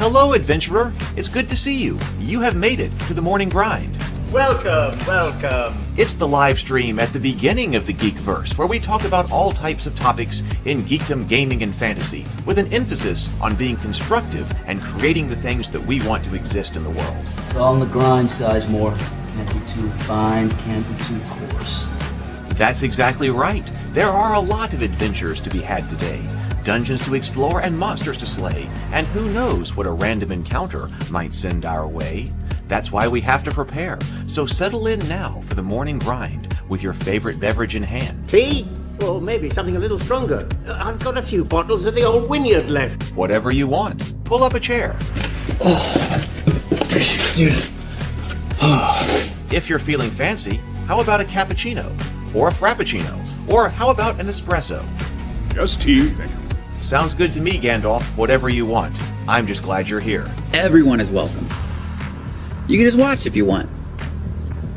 Hello, adventurer. It's good to see you. You have made it to the morning grind. Welcome, welcome. It's the live stream at the beginning of the Geekverse, where we talk about all types of topics in geekdom, gaming, and fantasy, with an emphasis on being constructive and creating the things that we want to exist in the world. It's all on the grind, Sizemore. Can't be too fine, can't be too coarse. That's exactly right. There are a lot of adventures to be had today. Dungeons to explore and monsters to slay, and who knows what a random encounter might send our way. That's why we have to prepare, so settle in now for the morning grind with your favorite beverage in hand. Tea? Or maybe something a little stronger. I've got a few bottles of the old Wynyard left. Whatever you want. Pull up a chair. Dude. If you're feeling fancy, how about a cappuccino? Or a frappuccino? Or how about an espresso? Just tea, thank you. Sounds good to me, Gandalf. Whatever you want. I'm just glad you're here. Everyone is welcome. You can just watch if you want.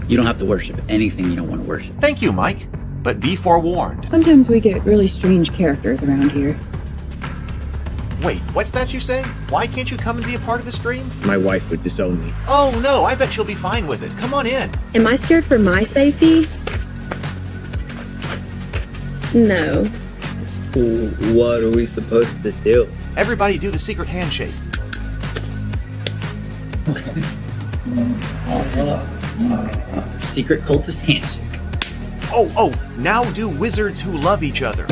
You don't have to worship anything you don't want to worship. Thank you, Mike. But be forewarned. Sometimes we get really strange characters around here. Wait, what's that you say? Why can't you come and be a part of the stream? My wife would disown me. Oh no, I bet she'll be fine with it. Come on in. Am I scared for my safety? No. What are we supposed to do? Everybody do the secret handshake. Secret cultist handshake. Oh, now do wizards who love each other.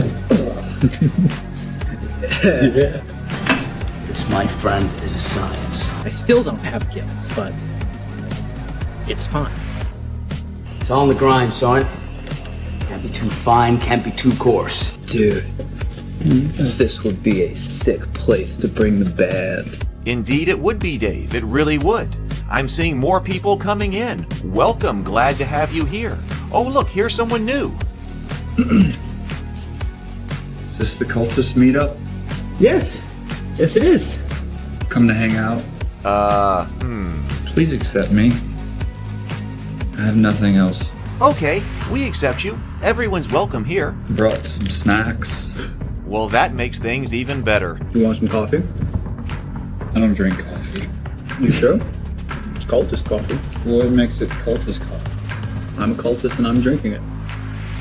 This, my friend, is a science. I still don't have gills, but it's fine. It's all on the grind, son. Can't be too fine, can't be too coarse. Dude, this would be a sick place to bring the band. Indeed it would be, Dave. It really would. I'm seeing more people coming in. Welcome. Glad to have you here. Oh, look, here's someone new. Is this the cultist meetup? Yes it is. Come to hang out? Please accept me. I have nothing else. Okay, we accept you. Everyone's welcome here. Brought some snacks. Well, that makes things even better. You want some coffee? I don't drink coffee. You sure? It's cultist coffee. What makes it cultist coffee? I'm a cultist and I'm drinking it.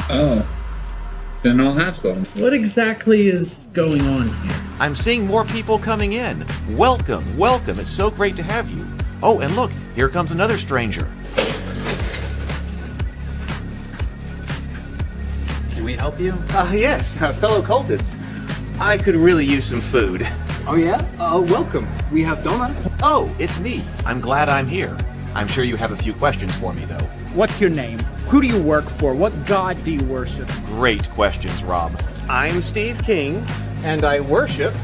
Oh. Then I'll have some. What exactly is going on here? I'm seeing more people coming in. Welcome. It's so great to have you. Oh, and look, here comes another stranger. Can we help you? Yes, fellow cultists. I could really use some food. Oh yeah? Welcome. We have donuts. Oh, it's me. I'm glad I'm here. I'm sure you have a few questions for me, though. What's your name? Who do you work for? What god do you worship? Great questions, Rob. I'm Steve King, and I worship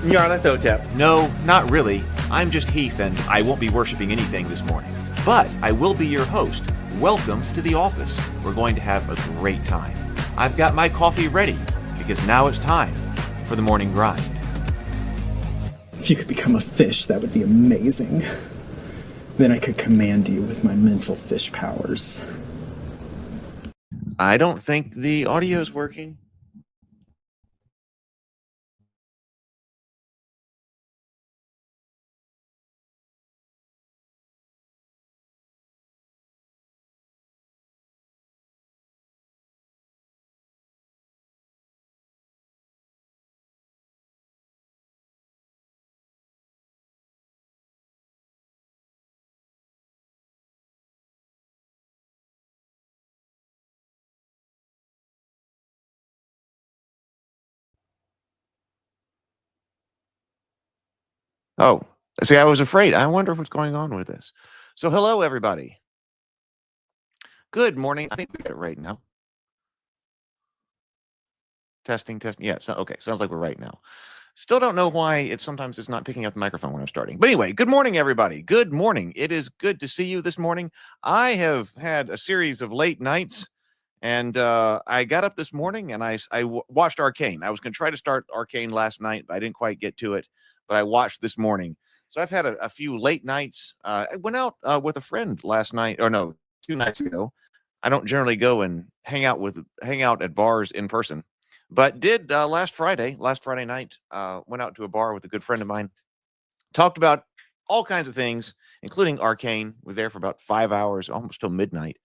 Nyarlathotep. No, not really. I'm just Heath, and I won't be worshiping anything this morning. But I will be your host. Welcome to the office. We're going to have a great time. I've got my coffee ready, because now it's time for the morning grind. If you could become a fish, that would be amazing. Then I could command you with my mental fish powers. I don't think the audio's working. Oh, see, I was afraid. I wonder what's going on with this. So, hello, everybody. Good morning. I think we got it right now. Testing. Yeah, okay. Sounds like we're right now. Still don't know why sometimes it's not picking up the microphone when I'm starting. But anyway, good morning, everybody. Good morning. It is good to see you this morning. I have had a series of late nights, and I got up this morning and I watched Arcane. I was going to try to start Arcane last night, but I didn't quite get to it. But I watched this morning. So I've had a few late nights. I went out with a friend last night, or no, 2 nights ago. I don't generally go and hang out at bars in person, but did last Friday night. Went out to a bar with a good friend of mine. talked about all kinds of things, including Arcane. We're there for about 5 hours, almost till midnight.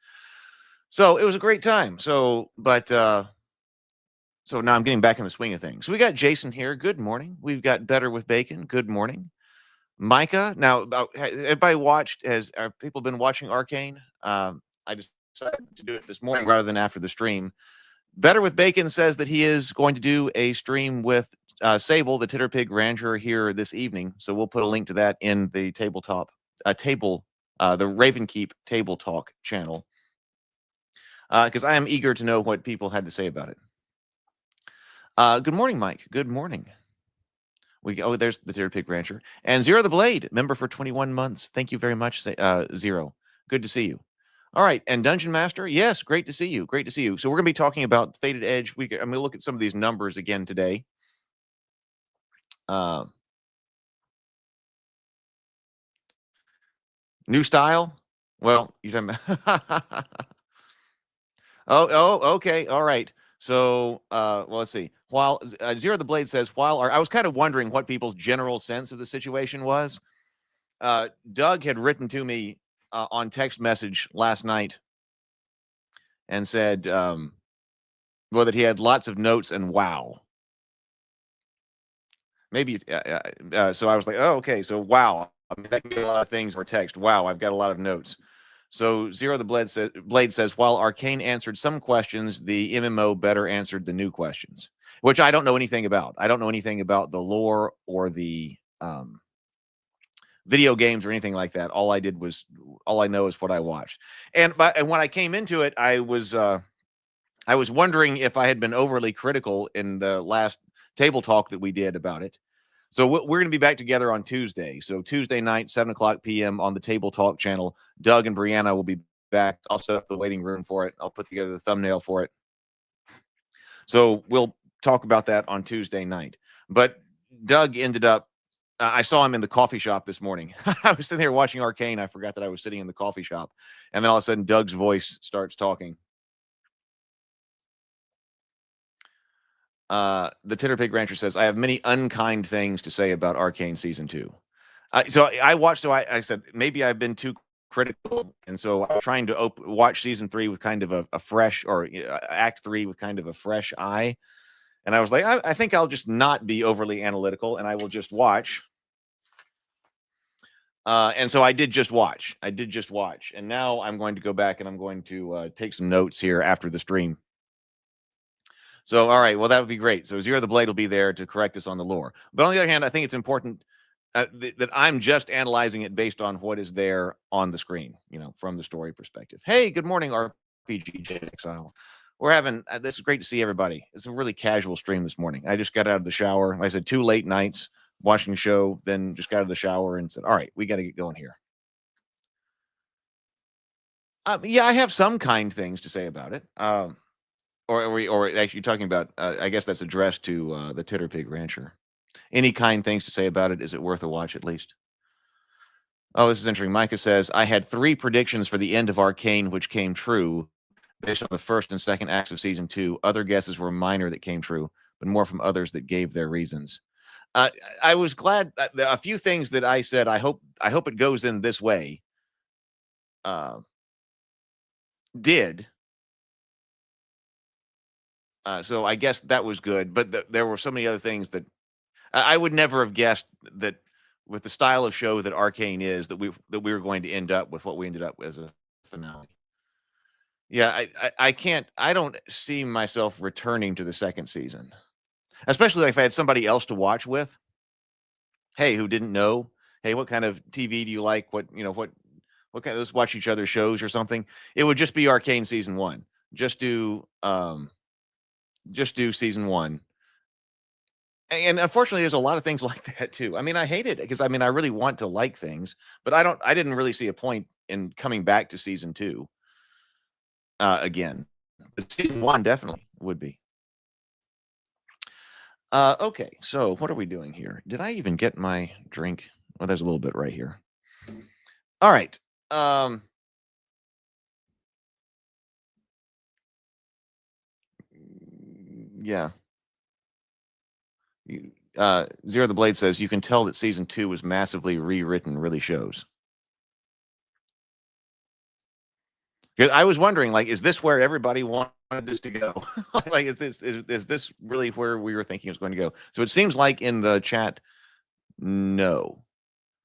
So it was a great time. So now I'm getting back in the swing of things. So we got Jason here. Good morning. We've got Better with Bacon. Good morning. Micah. Now, everybody watched? Have people been watching Arcane? I decided to do it this morning rather than after the stream. Better with Bacon says that he is going to do a stream with Sable, the Titter Pig Rancher, here this evening. So we'll put a link to that in the the Ravenkeep Table Talk channel, because I am eager to know what people had to say about it. Good morning, Mike. Good morning. There's the Titter Pig Rancher and Zero the Blade, member for 21 months. Thank you very much, Zero. Good to see you. All right, and Dungeon Master, yes, great to see you. Great to see you. So we're going to be talking about Faded Edge. I'm going to look at some of these numbers again today. New style? Well, you're talking about okay, all right. So, well, let's see. While Zero the Blade says, I was kind of wondering what people's general sense of the situation was. Doug had written to me on text message last night and said, that he had lots of notes and wow. Maybe, so I was like, oh, okay, so wow. I mean, that can be a lot of things for text. Wow, I've got a lot of notes. So Zero the Blade says, while Arcane answered some questions, the MMO better answered the new questions, which I don't know anything about. I don't know anything about the lore or the video games or anything like that. All I know is what I watched. And when I came into it, I was wondering if I had been overly critical in the last table talk that we did about it. So we're going to be back together on Tuesday. So Tuesday night, 7:00 p.m. on the Table Talk channel. Doug and Brianna will be back. I'll set up the waiting room for it. I'll put together the thumbnail for it. So we'll talk about that on Tuesday night. But Doug ended up, I saw him in the coffee shop this morning. I was sitting there watching Arcane. I forgot that I was sitting in the coffee shop. And then all of a sudden, Doug's voice starts talking. The Titter Pig Rancher says, I have many unkind things to say about Arcane Season 2. So I watched, I said, maybe I've been too critical. And so I'm trying to watch Season 3 with kind of a fresh, or Act 3 with kind of a fresh eye. And I was like, I think I'll just not be overly analytical and I will just watch. And so I did just watch. And now I'm going to go back and I'm going to take some notes here after the stream. So, all right, well, that would be great. So Zero the Blade will be there to correct us on the lore. But on the other hand, I think it's important that I'm just analyzing it based on what is there on the screen, from the story perspective. Hey, good morning, RPG J Exile. We're having, this is great to see everybody. It's a really casual stream this morning. I just got out of the shower. Like I said, 2 late nights watching the show, then just got out of the shower and said, all right, we got to get going here. Yeah, I have some kind things to say about it. Or actually talking about, I guess that's addressed to the Titter Pig Rancher. Any kind things to say about it? Is it worth a watch at least? Oh, this is interesting. Micah says, I had 3 predictions for the end of Arcane, which came true based on the first and second acts of Season 2. Other guesses were minor that came true, but more from others that gave their reasons. I was glad. A few things that I said, I hope it goes in this way, did. So I guess that was good, but there were so many other things that I would never have guessed that with the style of show that Arcane is, that we were going to end up with what we ended up with as a finale. Yeah, I don't see myself returning to the second season, especially if I had somebody else to watch with. Hey, who didn't know? Hey, what kind of TV do you like? What kind of, let's watch each other's shows or something. It would just be Arcane Season 1. Just do Season 1. And unfortunately, there's a lot of things like that too. I mean, I hate it because I really want to like things, but I didn't really see a point in coming back to Season 2 again. But Season 1 definitely would be. Okay, so what are we doing here? Did I even get my drink? Well, there's a little bit right here. All right. Yeah. Zero the Blade says, you can tell that season 2 was massively rewritten, really shows. I was wondering, like, is this where everybody wanted this to go? Like, is this really where we were thinking it was going to go? So it seems like in the chat, no.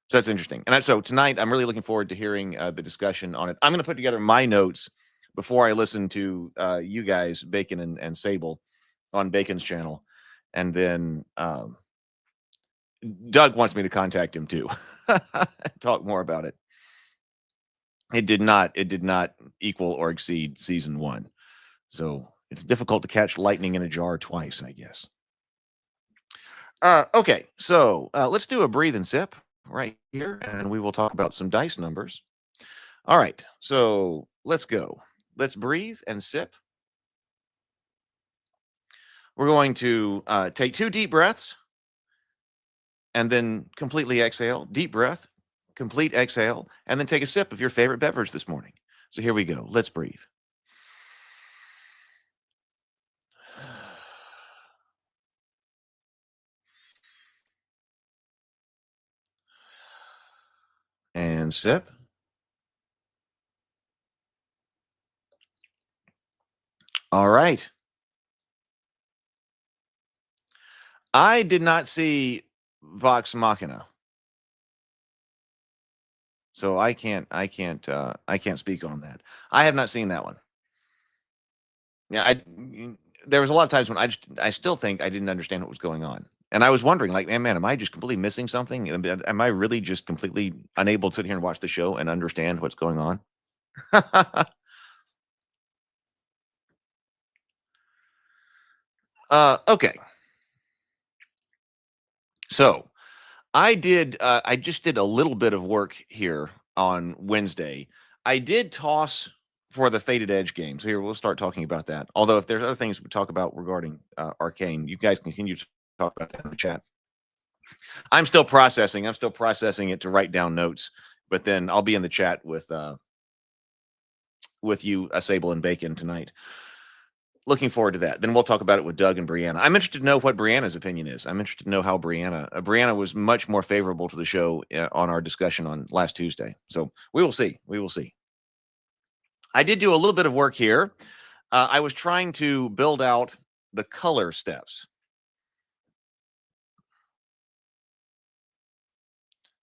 So that's interesting. And so tonight, I'm really looking forward to hearing the discussion on it. I'm going to put together my notes before I listen to you guys, Bacon and Sable, on Bacon's channel. And then Doug wants me to contact him too. Talk more about it. It did not equal or exceed season 1. So it's difficult to catch lightning in a jar twice, I guess. Okay, so let's do a breathe and sip right here, and we will talk about some dice numbers. All right, so let's go. Let's breathe and sip. We're going to take 2 deep breaths and then completely exhale. Deep breath, complete exhale, and then take a sip of your favorite beverage this morning. So here we go. Let's breathe. And sip. All right. I did not see Vox Machina, so I can't speak on that. I have not seen that one. Yeah, there was a lot of times when I still think I didn't understand what was going on, and I was wondering, like, man, am I just completely missing something? Am I really just completely unable to sit here and watch the show and understand what's going on? Okay. So I just did a little bit of work here on Wednesday. I did toss for the Faded Edge game. So here, we'll start talking about that. Although if there's other things we talk about regarding Arcane, you guys continue to talk about that in the chat. I'm still processing it to write down notes, but then I'll be in the chat with you, Sable and Bacon tonight. Looking forward to that. Then we'll talk about it with Doug and Brianna. I'm interested to know what Brianna's opinion is. I'm interested to know how Brianna was much more favorable to the show on our discussion on last Tuesday. So we will see. We will see. I did do a little bit of work here. I was trying to build out the color steps.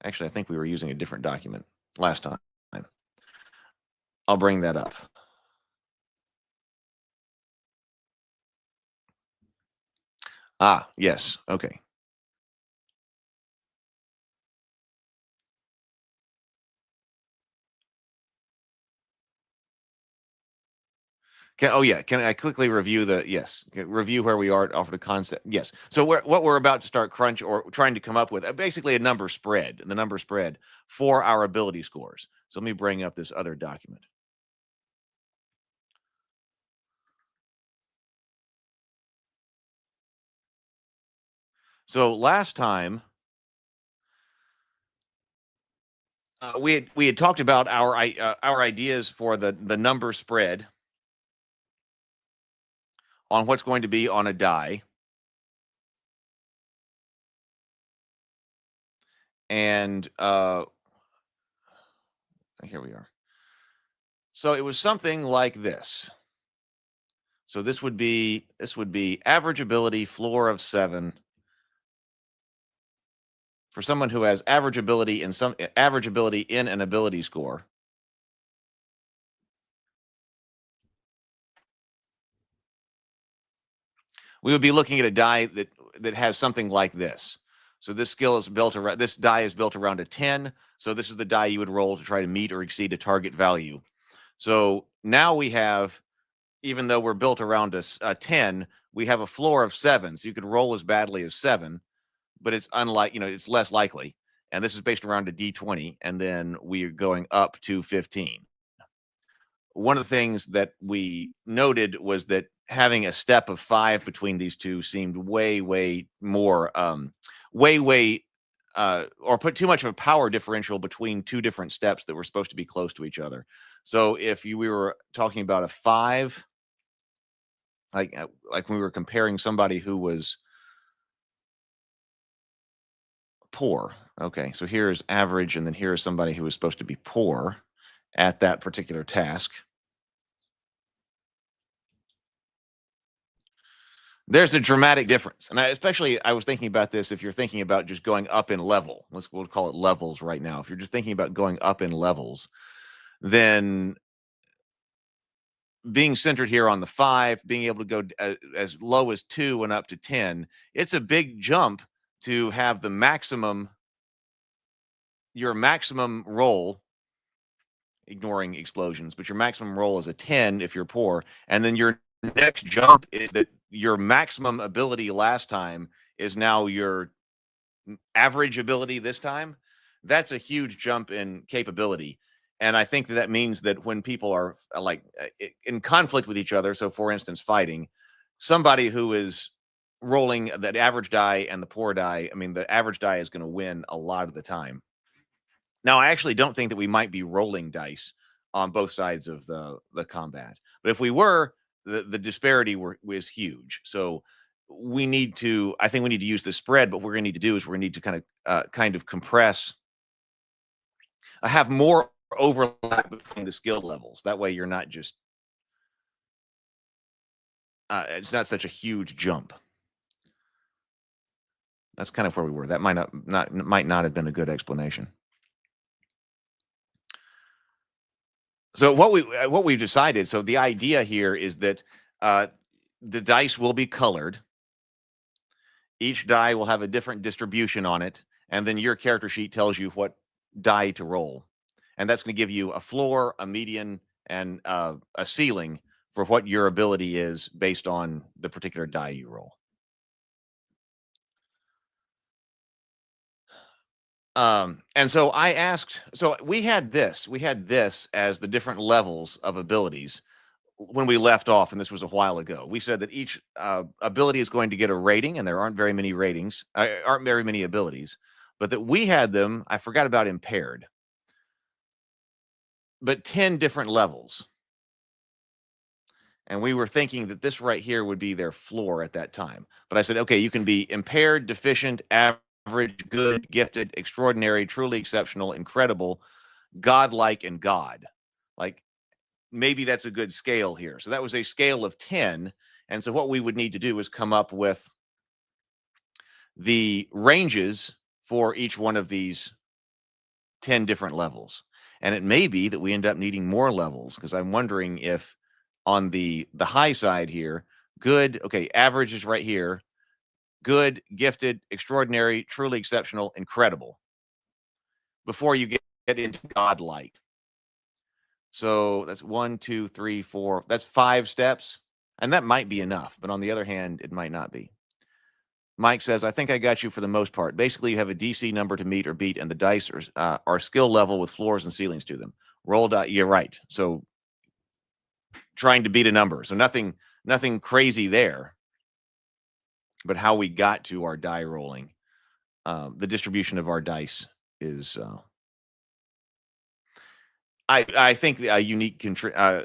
Actually, I think we were using a different document last time. I'll bring that up. Ah, yes. Okay. Can I quickly review review where we are off the concept? Yes. So what we're about to start crunch or trying to come up with, basically the number spread for our ability scores. So let me bring up this other document. So last time we had talked about our ideas for the number spread on what's going to be on a die. And here we are. So it was something like this. So this would be average ability, floor of 7. For someone who has average ability in an ability score. We would be looking at a die that has something like this. So this skill is built around, this die is built around a 10. So this is the die you would roll to try to meet or exceed a target value. So now we have, even though we're built around a 10, we have a floor of 7. So you could roll as badly as 7, but it's it's less likely. And this is based around a D20. And then we are going up to 15. One of the things that we noted was that having a step of 5 between these two seemed way more, or put too much of a power differential between two different steps that were supposed to be close to each other. So if we were talking about a 5, like when we were comparing somebody who was poor. Okay, so here's average, and then here's somebody who is supposed to be poor at that particular task. There's a dramatic difference. And I was thinking about this if you're thinking about just going up in level. We'll call it levels right now. If you're just thinking about going up in levels, then being centered here on the 5, being able to go as low as 2 and up to 10, it's a big jump to have the maximum, your maximum roll, ignoring explosions, but your maximum roll is a 10 if you're poor. And then your next jump is that your maximum ability last time is now your average ability this time. That's a huge jump in capability. And I think that means that when people are like in conflict with each other, so for instance, fighting, somebody who is rolling that average die and the poor die, I mean, the average die is going to win a lot of the time. Now, I actually don't think that we might be rolling dice on both sides of the combat. But if we were, the disparity was huge. So we need to, I think we need to use the spread, but what we're going to need to do is we're going to need to kind of compress, have more overlap between the skill levels. That way you're not just, it's not such a huge jump. That's kind of where we were. That might not have been a good explanation. So what we've decided, so the idea here is that the dice will be colored. Each die will have a different distribution on it, and then your character sheet tells you what die to roll. And that's going to give you a floor, a median, and a ceiling for what your ability is based on the particular die you roll. And so I asked, so we had this as the different levels of abilities when we left off, and this was a while ago. We said that each ability is going to get a rating, and there aren't very many ratings, aren't very many abilities, but that we had them, I forgot about impaired, but 10 different levels. And we were thinking that this right here would be their floor at that time. But I said, okay, you can be impaired, deficient, average, good, gifted, extraordinary, truly exceptional, incredible, godlike, and God. Like, maybe that's a good scale here. So that was a scale of 10. And so what we would need to do is come up with the ranges for each one of these 10 different levels. And it may be that we end up needing more levels, because I'm wondering if on the high side here, good, okay, average is right here, good, gifted, extraordinary, truly exceptional, incredible, before you get into godlike. So that's 1, 2, 3, 4. That's 5 steps. And that might be enough. But on the other hand, it might not be. Mike says, I think I got you for the most part. Basically, you have a DC number to meet or beat, and the dice are skill level with floors and ceilings to them. Roll die. You're right. So trying to beat a number. So nothing crazy there. But how we got to our die rolling, the distribution of our dice is... I think a unique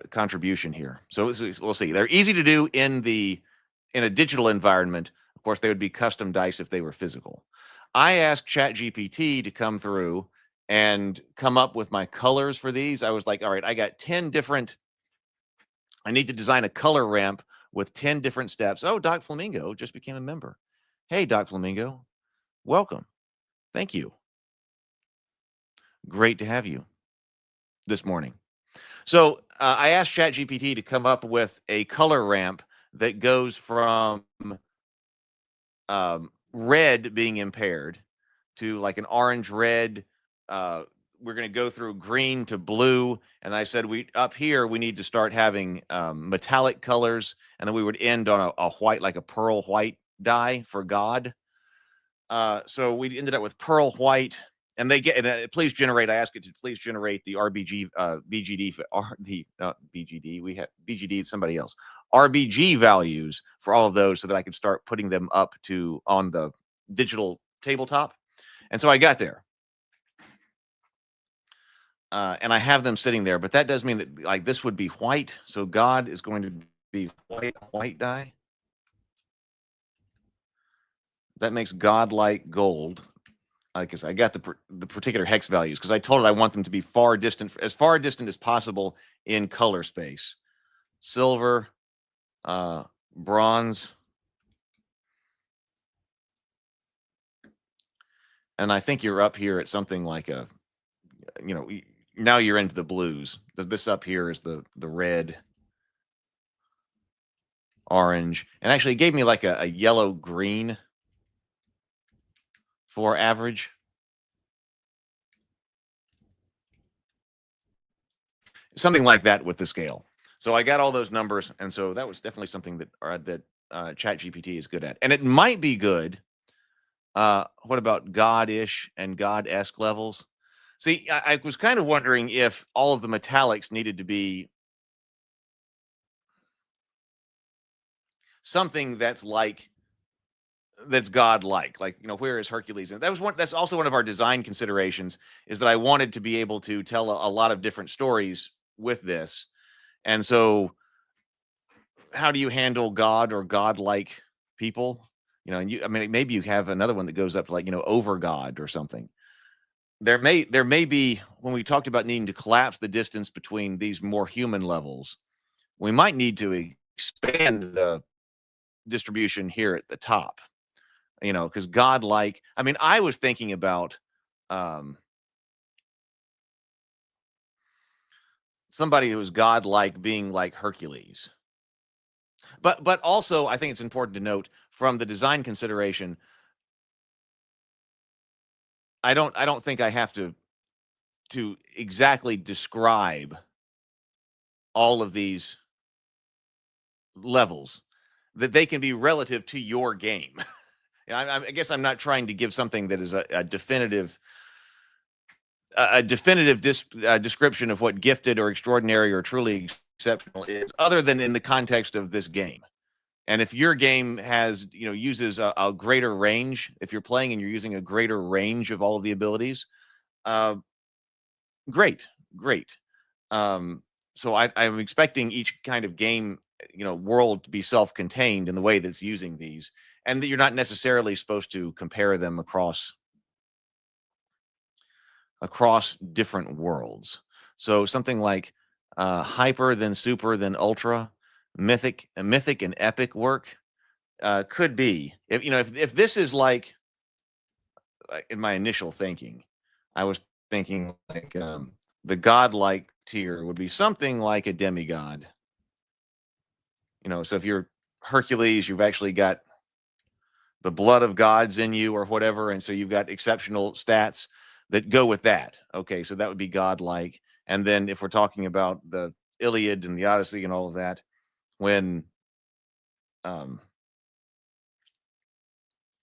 contribution here. So we'll see. They're easy to do in a digital environment. Of course, they would be custom dice if they were physical. I asked ChatGPT to come through and come up with my colors for these. I was like, all right, I got 10 different. I need to design a color ramp with 10 different steps. Oh, Doc Flamingo just became a member. Hey, Doc Flamingo, welcome. Thank you. Great to have you this morning. So I asked ChatGPT to come up with a color ramp that goes from red being impaired to like an orange red. We're going to go through green to blue. And I said, up here, we need to start having metallic colors. And then we would end on a white, like a pearl white die for God. So we ended up with pearl white. And they get, please generate, I ask it to please generate the BGD, BGD, we have BGD, somebody else, RBG values for all of those so that I can start putting them up on the digital tabletop. And so I got there. And I have them sitting there, but that does mean that like this would be white. So God is going to be white die. That makes God like gold. because I got the particular hex values because I told it I want them to be far distant as possible in color space. Silver, bronze, and I think you're up here at something like a, now you're into the blues. This up here is the red, orange, and actually it gave me like a yellow green for average. Something like that with the scale. So I got all those numbers, and so that was definitely something that ChatGPT is good at, and it might be good. What about God-ish and God-esque levels? See, I was kind of wondering if all of the metallics needed to be something that's God-like. Like, where is Hercules? And that's also one of our design considerations, is that I wanted to be able to tell a lot of different stories with this. And so how do you handle God or God-like people? And maybe you have another one that goes up to like, over God or something. There may be, when we talked about needing to collapse the distance between these more human levels, we might need to expand the distribution here at the top, because God-like, I was thinking about somebody who is God-like being like Hercules. But also, I think it's important to note from the design consideration, I don't think I have to exactly describe all of these levels, that they can be relative to your game. I guess I'm not trying to give something that is a definitive description of what gifted or extraordinary or truly exceptional is, other than in the context of this game. And if your game has, uses a greater range, if you're playing and you're using a greater range of all of the abilities, great. So I'm expecting each kind of game, world to be self-contained in the way that's using these, and that you're not necessarily supposed to compare them across different worlds. So something like hyper, then super, then ultra, mythic and epic work could be, if this is like, in my initial thinking, I was thinking like the godlike tier would be something like a demigod. So if you're Hercules, you've actually got the blood of gods in you or whatever, and so you've got exceptional stats that go with that. Okay, so that would be godlike. And then if we're talking about the Iliad and the Odyssey and all of that, when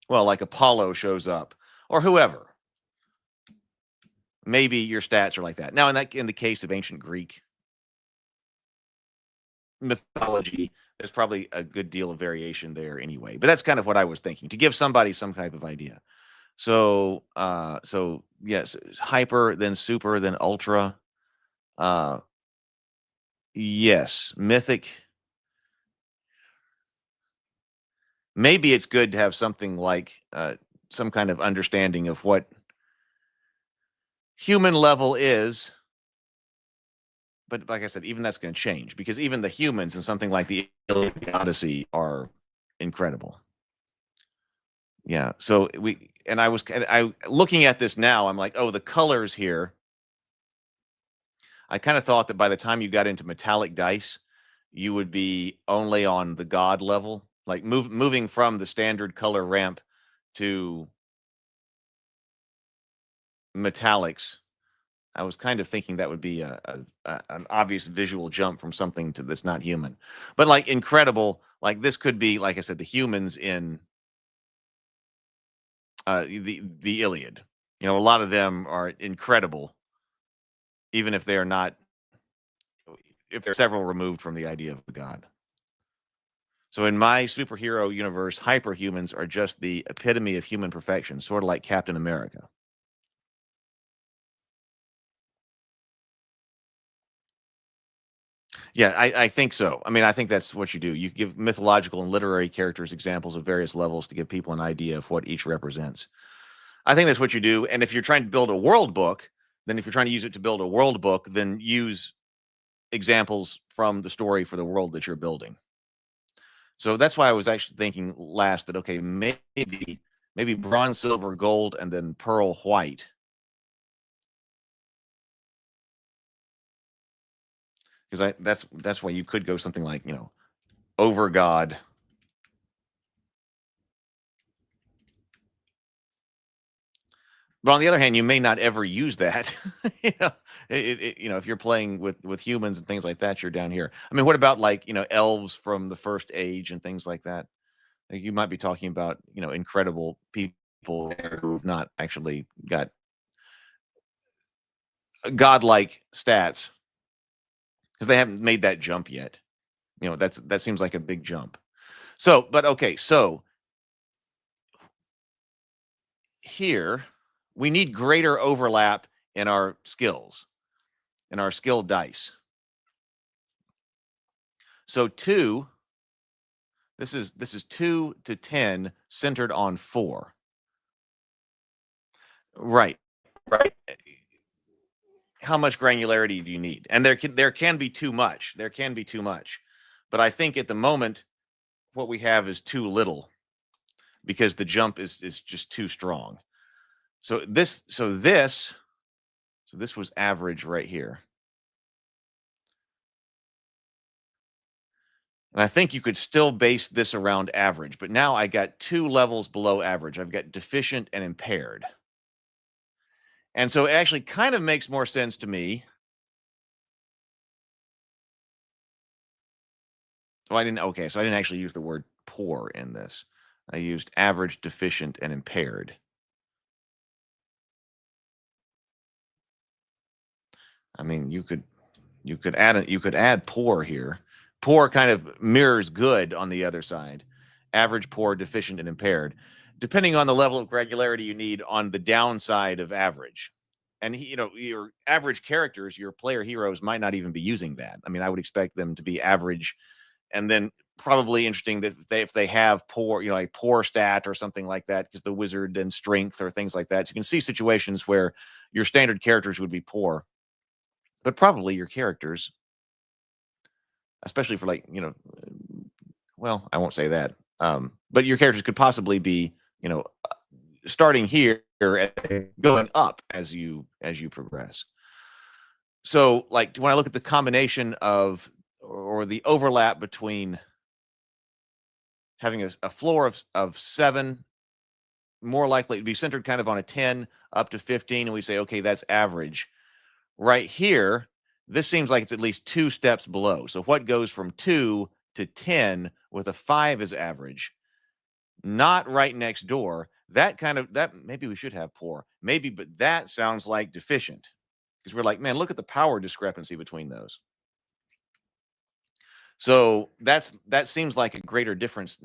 like Apollo shows up or whoever, maybe your stats are like that. Now, in the case of ancient Greek mythology, there's probably a good deal of variation there anyway. But that's kind of what I was thinking, to give somebody some type of idea. So yes, hyper, then super, then ultra. Yes, mythic. Maybe it's good to have something like some kind of understanding of what human level is. But like I said, even that's going to change, because even the humans in something like the Iliad and the Odyssey are incredible. Yeah. So I looking at this now, I'm like, oh, the colors here. I kind of thought that by the time you got into metallic dice, you would be only on the god level, like moving from the standard color ramp to metallics. I was kind of thinking that would be an obvious visual jump from something to that's not human. But like incredible, like this could be, like I said, the humans in the Iliad. A lot of them are incredible, even if they're not, if they're several removed from the idea of a god. So in my superhero universe, hyperhumans are just the epitome of human perfection, sort of like Captain America. Yeah, I think so. I think that's what you do. You give mythological and literary characters examples of various levels to give people an idea of what each represents. I think that's what you do. And if you're trying to build a world book, then if you're trying to use it to build a world book, then use examples from the story for the world that you're building. So that's why I was actually thinking last that, okay, maybe bronze, silver, gold, and then pearl white. Because that's why you could go something like, over God. But on the other hand, you may not ever use that. If you're playing with humans and things like that, you're down here. I mean, what about like, elves from the first age and things like that? Like, you might be talking about, incredible people there who've not actually got godlike stats because they haven't made that jump yet. That seems like a big jump. So, but okay, so here we need greater overlap in our skills, in our skill dice. So 2, this is 2 to 10 centered on 4. Right. How much granularity do you need? And there can be too much. There can be too much. But I think at the moment, what we have is too little because the jump is just too strong. So this was average right here. And I think you could still base this around average, but now I got 2 levels below average. I've got deficient and impaired. And so it actually kind of makes more sense to me. So I didn't actually use the word poor in this. I used average, deficient, and impaired. I mean, you could add poor here. Poor kind of mirrors good on the other side. Average, poor, deficient, and impaired, depending on the level of granularity you need on the downside of average. And your average characters, your player heroes might not even be using that. I mean, I would expect them to be average, and then probably interesting that if they have poor, like poor stat or something like that, because the wizard and strength or things like that. So you can see situations where your standard characters would be poor, but probably your characters, especially for like, well, I won't say that. But your characters could possibly be, starting here and going up as you progress. So like when I look at the combination of or the overlap between having a floor of 7, more likely to be centered kind of on a 10 up to 15, and we say, okay, that's average. Right here, this seems like it's at least 2 steps below. So what goes from 2 to 10 with a 5 as average, not right next door, that maybe we should have poor. Maybe, but that sounds like deficient. Because we're like, man, look at the power discrepancy between those. So that seems like a greater difference.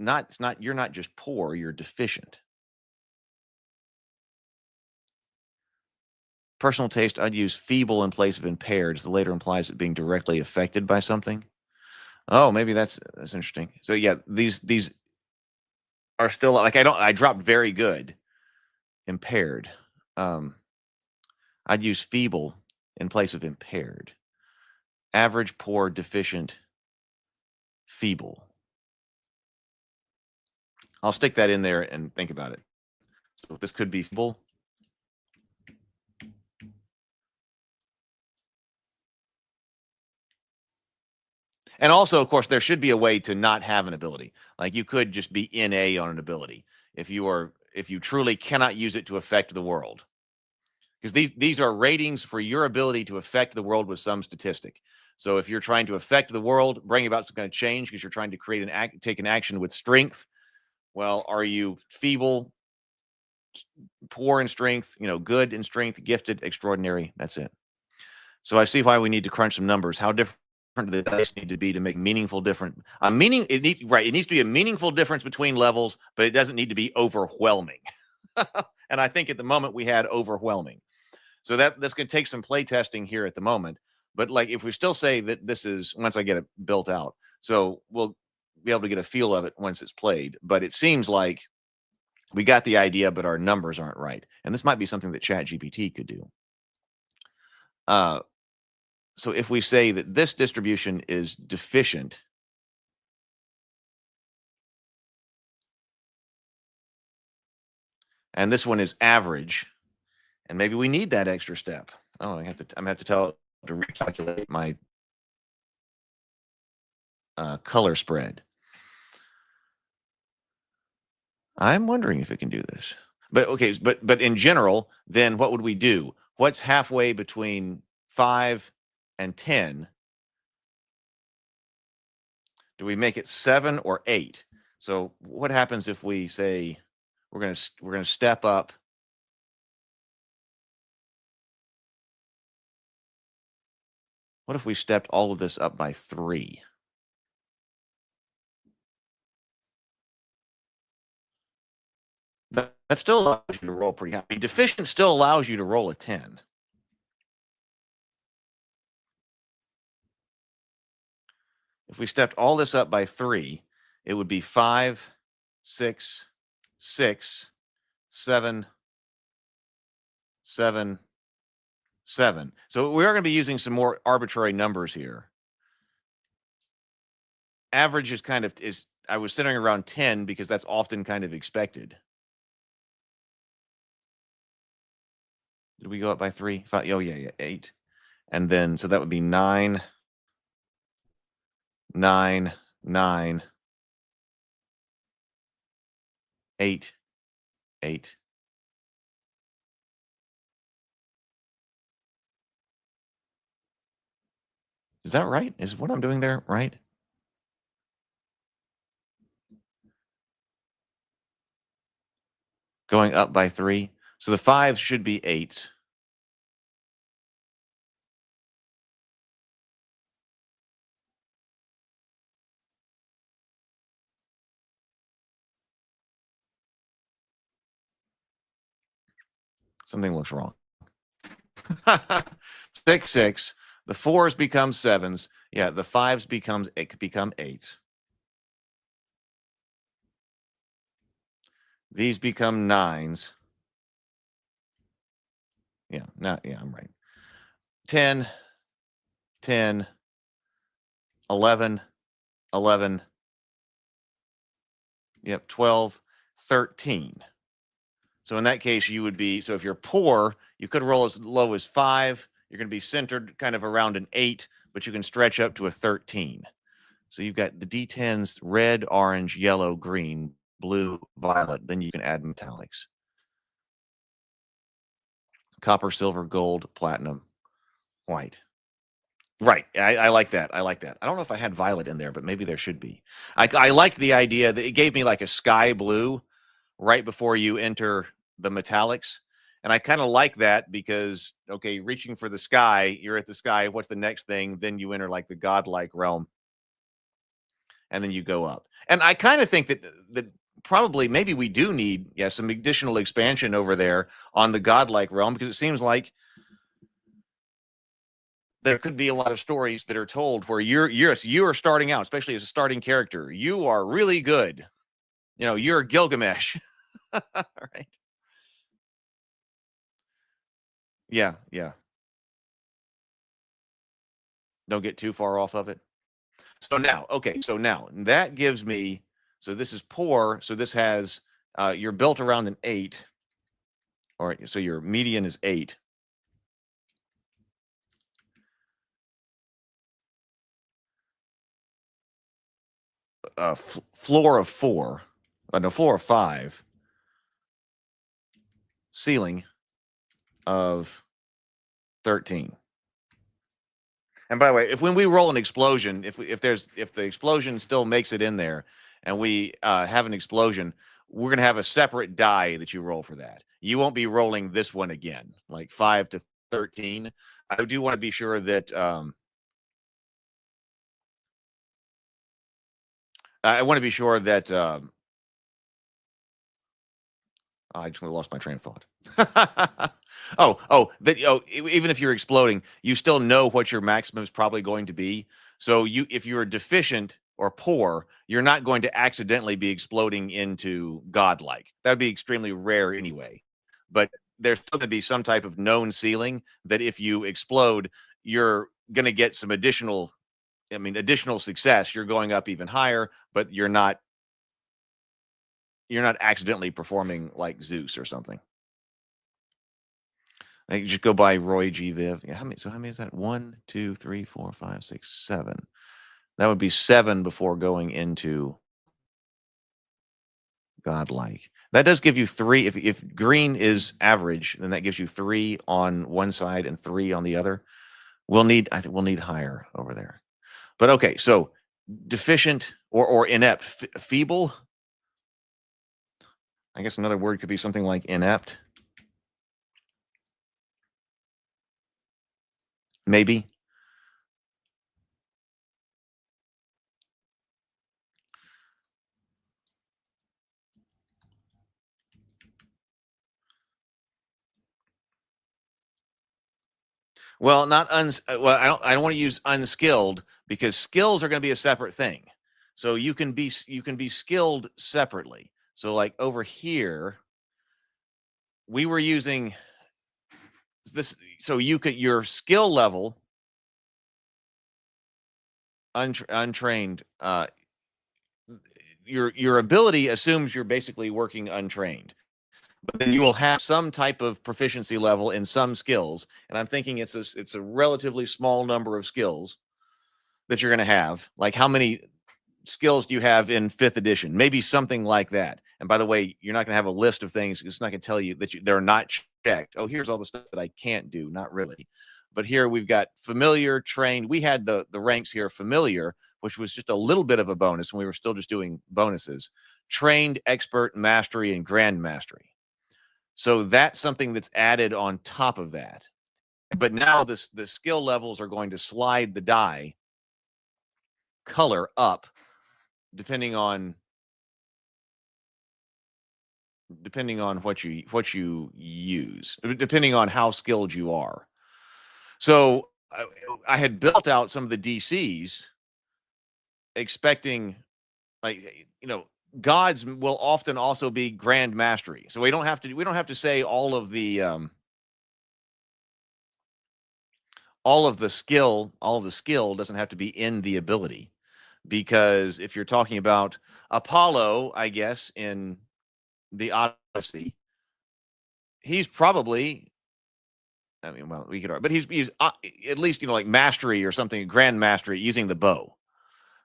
You're not just poor, you're deficient. Personal taste, I'd use feeble in place of impaired, as the later implies it being directly affected by something. Oh, maybe that's interesting. So yeah, these are still like I dropped very good, impaired. I'd use feeble in place of impaired. Average, poor, deficient, feeble. I'll stick that in there and think about it. So this could be feeble. And also, of course, there should be a way to not have an ability. Like you could just be NA on an ability if you truly cannot use it to affect the world. Because these are ratings for your ability to affect the world with some statistic. So if you're trying to affect the world, bring about some kind of change because you're trying to create take an action with strength, well, are you feeble, poor in strength, good in strength, gifted, extraordinary? That's it. So I see why we need to crunch some numbers. How different do the dice need to be to make meaningful difference? It needs to be a meaningful difference between levels, but it doesn't need to be overwhelming. And I think at the moment we had overwhelming. So that's going to take some play testing here at the moment. But like if we still say that this is, once I get it built out, so we'll be able to get a feel of it once it's played. But it seems like We got the idea, but our numbers aren't right. And this might be something that ChatGPT could do. So if we say that this distribution is deficient, and this one is average, and maybe we need that extra step. Oh, I'm gonna have to tell it to recalculate my color spread. I'm wondering if it can do this. But okay, but in general, then what would we do? What's halfway between 5 and 10? Do we make it 7 or 8? So what happens if we say we're gonna step up? What if we stepped all of this up by 3? That still allows you to roll pretty high. I mean, deficient still allows you to roll a 10. If we stepped all this up by 3, it would be 5, 6, 6, 7, 7, 7. So we are going to be using some more arbitrary numbers here. Average is I was centering around 10 because that's often kind of expected. Did we go up by 3? 5, oh, yeah, 8. And then, so that would be 9, 9, 9, 8, 8. Is that right? Is what I'm doing there right? Going up by 3. So the 5s should be 8s. Something looks wrong. 6, 6. The 4s become 7s. Yeah, the 5s become 8s. These become 9s. Yeah, I'm right. 10, 10, 11, 11. Yep, 12, 13. So in that case, you would be, so if you're poor, you could roll as low as 5. You're going to be centered kind of around an 8, but you can stretch up to a 13. So you've got the D10s, red, orange, yellow, green, blue, violet. Then you can add metallics. Copper, silver, gold, platinum, white. Right. I like that. I like that. I don't know if I had violet in there, but maybe there should be. I liked the idea that it gave me like a sky blue right before you enter the metallics. And I kind of like that because, okay, reaching for the sky, you're at the sky. What's the next thing? Then you enter like the godlike realm. And then you go up. And I kind of think that probably maybe we do need, some additional expansion over there on the godlike realm, because it seems like there could be a lot of stories that are told where you're starting out, especially as a starting character. You are really good. You're Gilgamesh. Right. Yeah. Don't get too far off of it. So now that gives me, so this is poor. So this has, you're built around an 8. All right. So your median is 8. Floor of 4. No, floor of 5. Ceiling of 13. And by the way, when we roll an explosion, if the explosion still makes it in there, and we have an explosion, we're gonna have a separate die that you roll for that. You won't be rolling this one again, like 5 to 13. I do want to be sure that I want to be sure that I just lost my train of thought. Even if you're exploding, you still know what your maximum is probably going to be. So if you're deficient, or poor, you're not going to accidentally be exploding into godlike. That would be extremely rare anyway. But there's still going to be some type of known ceiling that if you explode, you're going to get some additional success. You're going up even higher, but you're not accidentally performing like Zeus or something. I think you just go by Roy G. Viv. Yeah, how many is that? 1, 2, 3, 4, 5, 6, 7. That would be 7 before going into godlike. That does give you 3. If green is average, then that gives you 3 on one side and 3 on the other. I think we'll need higher over there. But okay, so deficient or inept, feeble. I guess another word could be something like inept. Maybe. Well, I don't want to use unskilled, because skills are going to be a separate thing. So you can be skilled separately. So like over here, we were using this. So your skill level, untrained, your ability assumes you're basically working untrained. But then you will have some type of proficiency level in some skills, and I'm thinking it's a relatively small number of skills that you're going to have. Like, how many skills do you have in 5th edition? Maybe something like that. And by the way, you're not going to have a list of things. It's not going to tell you that they're not checked. Oh, here's all the stuff that I can't do. Not really. But here we've got familiar, trained. We had the ranks here: familiar, which was just a little bit of a bonus when we were still just doing bonuses; trained, expert, mastery, and grand mastery. So that's something that's added on top of that. But now the skill levels are going to slide the die color up depending on what you use, depending on how skilled you are. So I had built out some of the DCs expecting, like, gods will often also be grand mastery. So we don't have to say all of the skill doesn't have to be in the ability, because if you're talking about Apollo, I guess in the Odyssey, he's probably, we could, but he's at least, like mastery or something, grand mastery using the bow.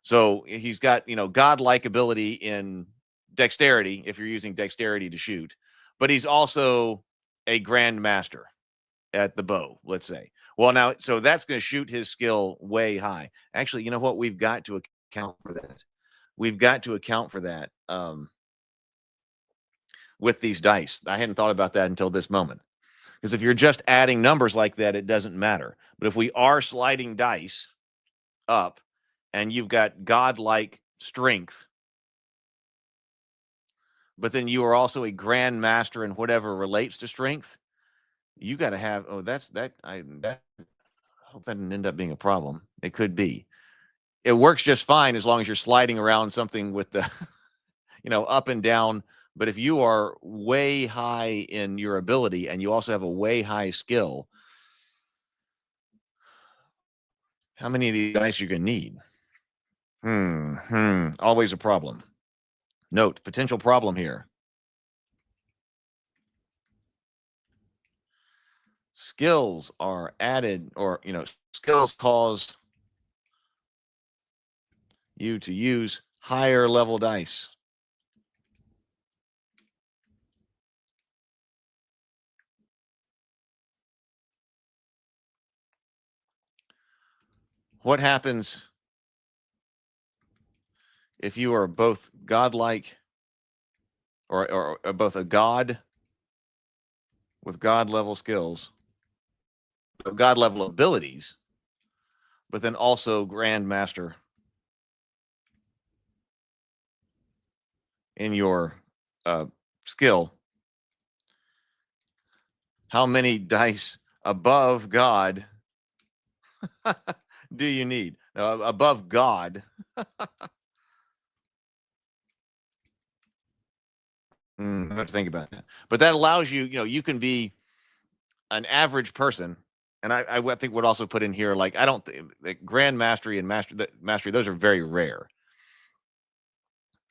So he's got, godlike ability in dexterity if you're using dexterity to shoot, but he's also a grand master at the bow, let's say. Well, now, so that's going to shoot his skill way high. Actually, you know what? We've got to account for that. With these dice. I hadn't thought about that until this moment. Because if you're just adding numbers like that, it doesn't matter. But if we are sliding dice up, and you've got godlike strength, but then you are also a grand master in whatever relates to strength, you got to have, I hope that didn't end up being a problem. It could be. It works just fine as long as you're sliding around something with the, up and down. But if you are way high in your ability and you also have a way high skill, how many of these dice you're going to need? Always a problem. Note, potential problem here. Skills are added, or, skills cause you to use higher level dice. What happens if you are both godlike or both a god with god level skills, god level abilities, but then also grand master in your skill? How many dice above God do you need? Above God, I have to think about that. But that allows you, you can be an average person. And I think would also put in here, like, I don't think like grand mastery and mastery, those are very rare.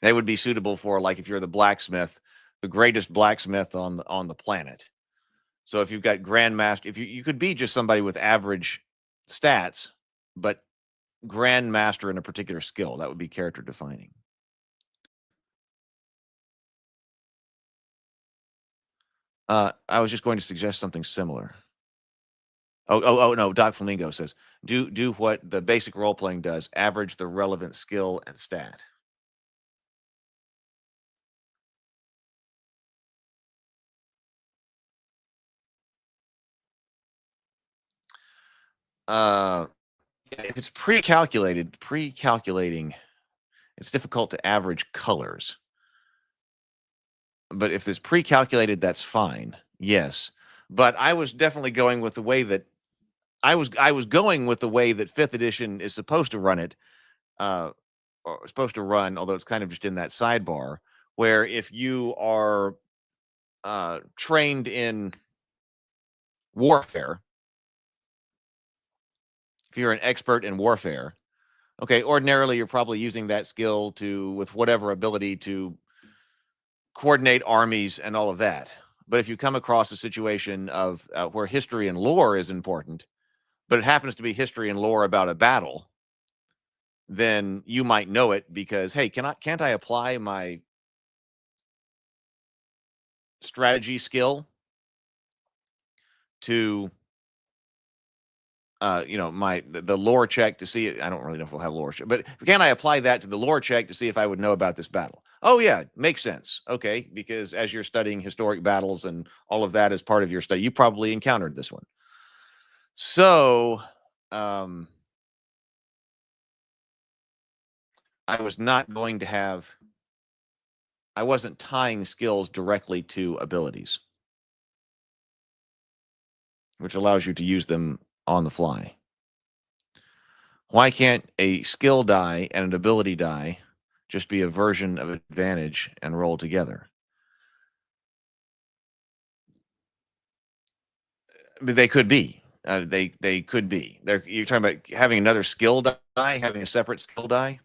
They would be suitable for, like, if you're the blacksmith, the greatest blacksmith on the planet. So if you've got grandmaster, if you could be just somebody with average stats, but grandmaster in a particular skill, that would be character defining. I was just going to suggest something similar. Oh no, Doc Flamingo says, do what the basic role playing does, average the relevant skill and stat. If it's pre-calculating, it's difficult to average colors. But if it's pre-calculated, that's fine. Yes. But I was definitely going with the way that I was going with the way that 5th edition is supposed to run it, or supposed to run, although it's kind of just in that sidebar, where if you are trained in warfare, if you're an expert in warfare, okay, ordinarily you're probably using that skill with whatever ability to coordinate armies and all of that. But if you come across a situation of where history and lore is important, but it happens to be history and lore about a battle, then you might know it because, hey, can't I apply my strategy skill to the lore check to see it? I don't really know if we'll have lore check, but can I apply that to the lore check to see if I would know about this battle? Oh yeah, makes sense. Okay, because as you're studying historic battles and all of that as part of your study, you probably encountered this one. So I wasn't tying skills directly to abilities, which allows you to use them on the fly. Why can't a skill die and an ability die just be a version of advantage and roll together? But they could be. They could be. You're talking about having another skill die, having a separate skill die?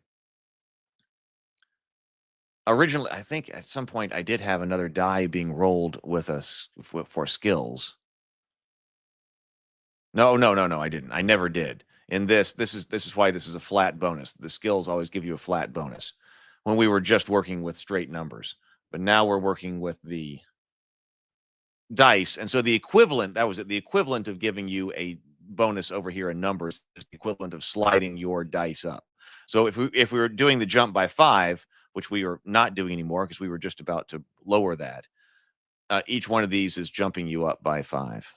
Originally, I think at some point I did have another die being rolled with us for skills. No, I didn't. I never did. In this is why this is a flat bonus. The skills always give you a flat bonus when we were just working with straight numbers. But now we're working with the dice. And so the equivalent of giving you a bonus over here in numbers is the equivalent of sliding your dice up. So if we were doing the jump by 5, which we are not doing anymore because we were just about to lower that, each one of these is jumping you up by 5.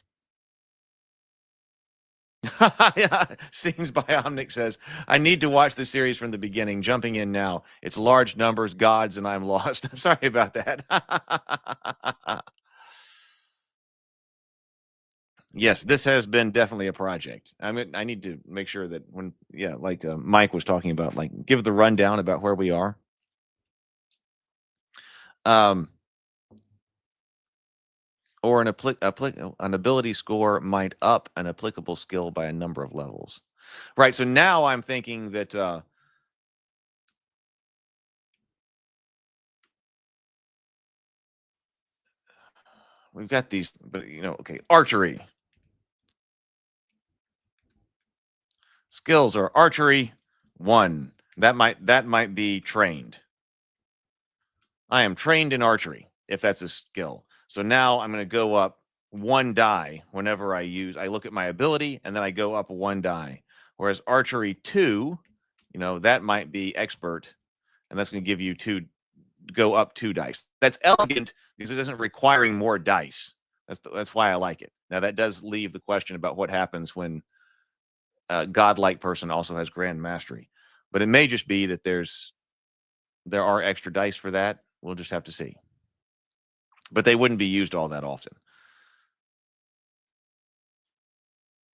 Yeah, Scenes by Omnic says, I need to watch the series from the beginning, jumping in now. It's large numbers, gods, and I'm lost. I'm sorry about that. Yes, this has been definitely a project. I mean, I need to make sure that like Mike was talking about, like, give the rundown about where we are. Or an ability score might up an applicable skill by a number of levels. Right, so now I'm thinking that we've got these, but okay, archery. Skills are archery 1. That might be trained. I am trained in archery, if that's a skill. So now I'm going to go up 1 die whenever I look at my ability, and then I go up 1 die. Whereas archery 2, that might be expert, and that's going to give you go up 2 dice. That's elegant because it isn't requiring more dice. That's why I like it. Now that does leave the question about what happens when a godlike person also has grand mastery, but it may just be that there are extra dice for that. We'll just have to see. But they wouldn't be used all that often.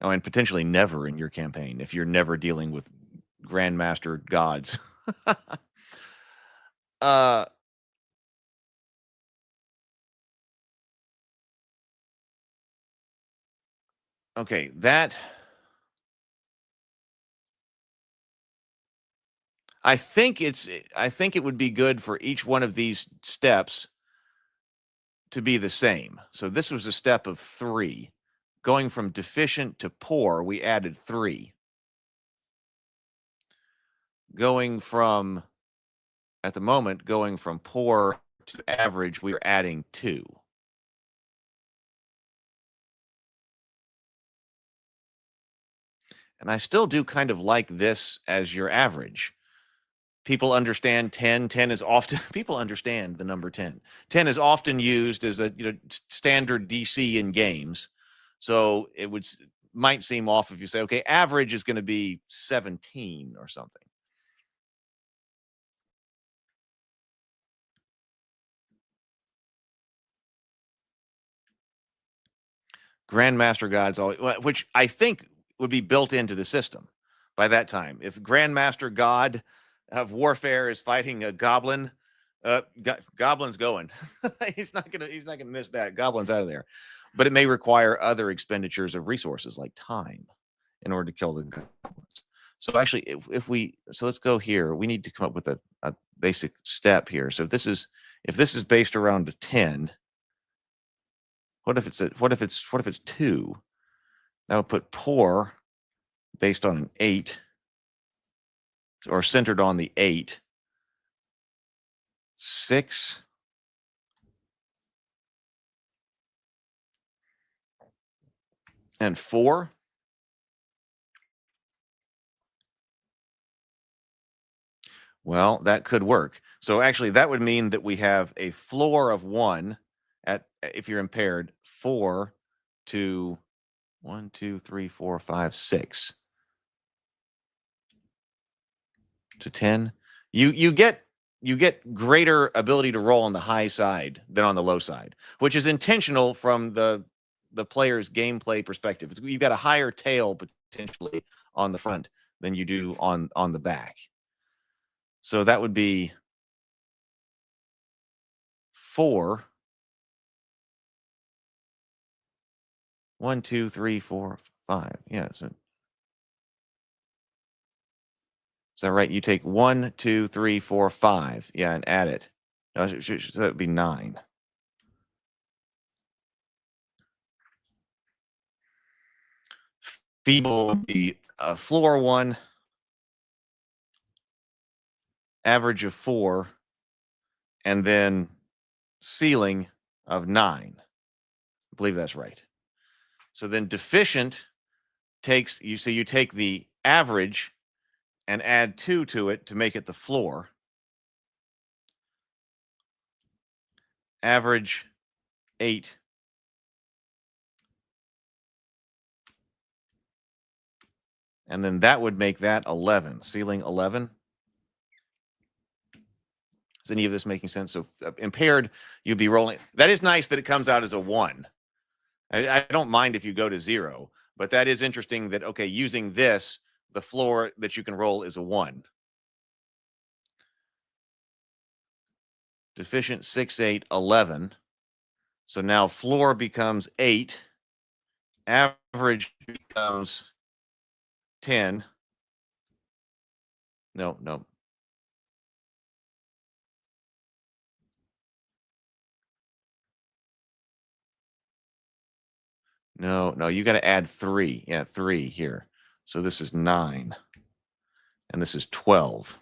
Oh, and potentially never in your campaign if you're never dealing with grandmaster gods. Okay, that I think it would be good for each one of these steps to be the same. So this was a step of 3. Going from deficient to poor, we added 3. Going from At the moment, going from poor to average, we are adding 2. And I still do kind of like this as your average. People understand 10. 10 is often people understand the number 10. 10 is often used as a standard DC in games. So it might seem off if you say, okay, average is going to be 17 or something. Grandmaster gods, which I think would be built into the system by that time. If Grandmaster God of Warfare is fighting a goblin, Goblin's going. he's not gonna miss that. Goblin's out of there. But it may require other expenditures of resources like time in order to kill the goblins. So actually, let's go here. We need to come up with a basic step here. So if this is based around a 10. What if it's 2? That would put poor based on an 8 or centered on the 8. 6. And 4. Well, that could work. So actually that would mean that we have a floor of 1 if you're impaired, 4 to 1, 2, 3, 4, 5, 6 to 10. You get greater ability to roll on the high side than on the low side, which is intentional from the player's gameplay perspective. You've got a higher tail potentially on the front than you do on the back. So that would be 4. 1, 2, 3, 4, 5. Yeah. So is that right? You take 1, 2, 3, 4, 5. Yeah, and add it. So that would be 9. Feeble would be floor 1, average of 4, and then ceiling of 9. I believe that's right. So then deficient you take the average and add 2 to it to make it the floor. Average 8. And then that would make that 11. Ceiling 11. Is any of this making sense? So impaired, you'd be rolling. That is nice that it comes out as a 1. I don't mind if you go to 0, but that is interesting that, okay, using this, the floor that you can roll is a 1. Deficient 6, 8, 11. So now floor becomes 8. Average becomes 10. No. No, you got to add 3. Yeah, 3 here. So this is 9. And this is 12.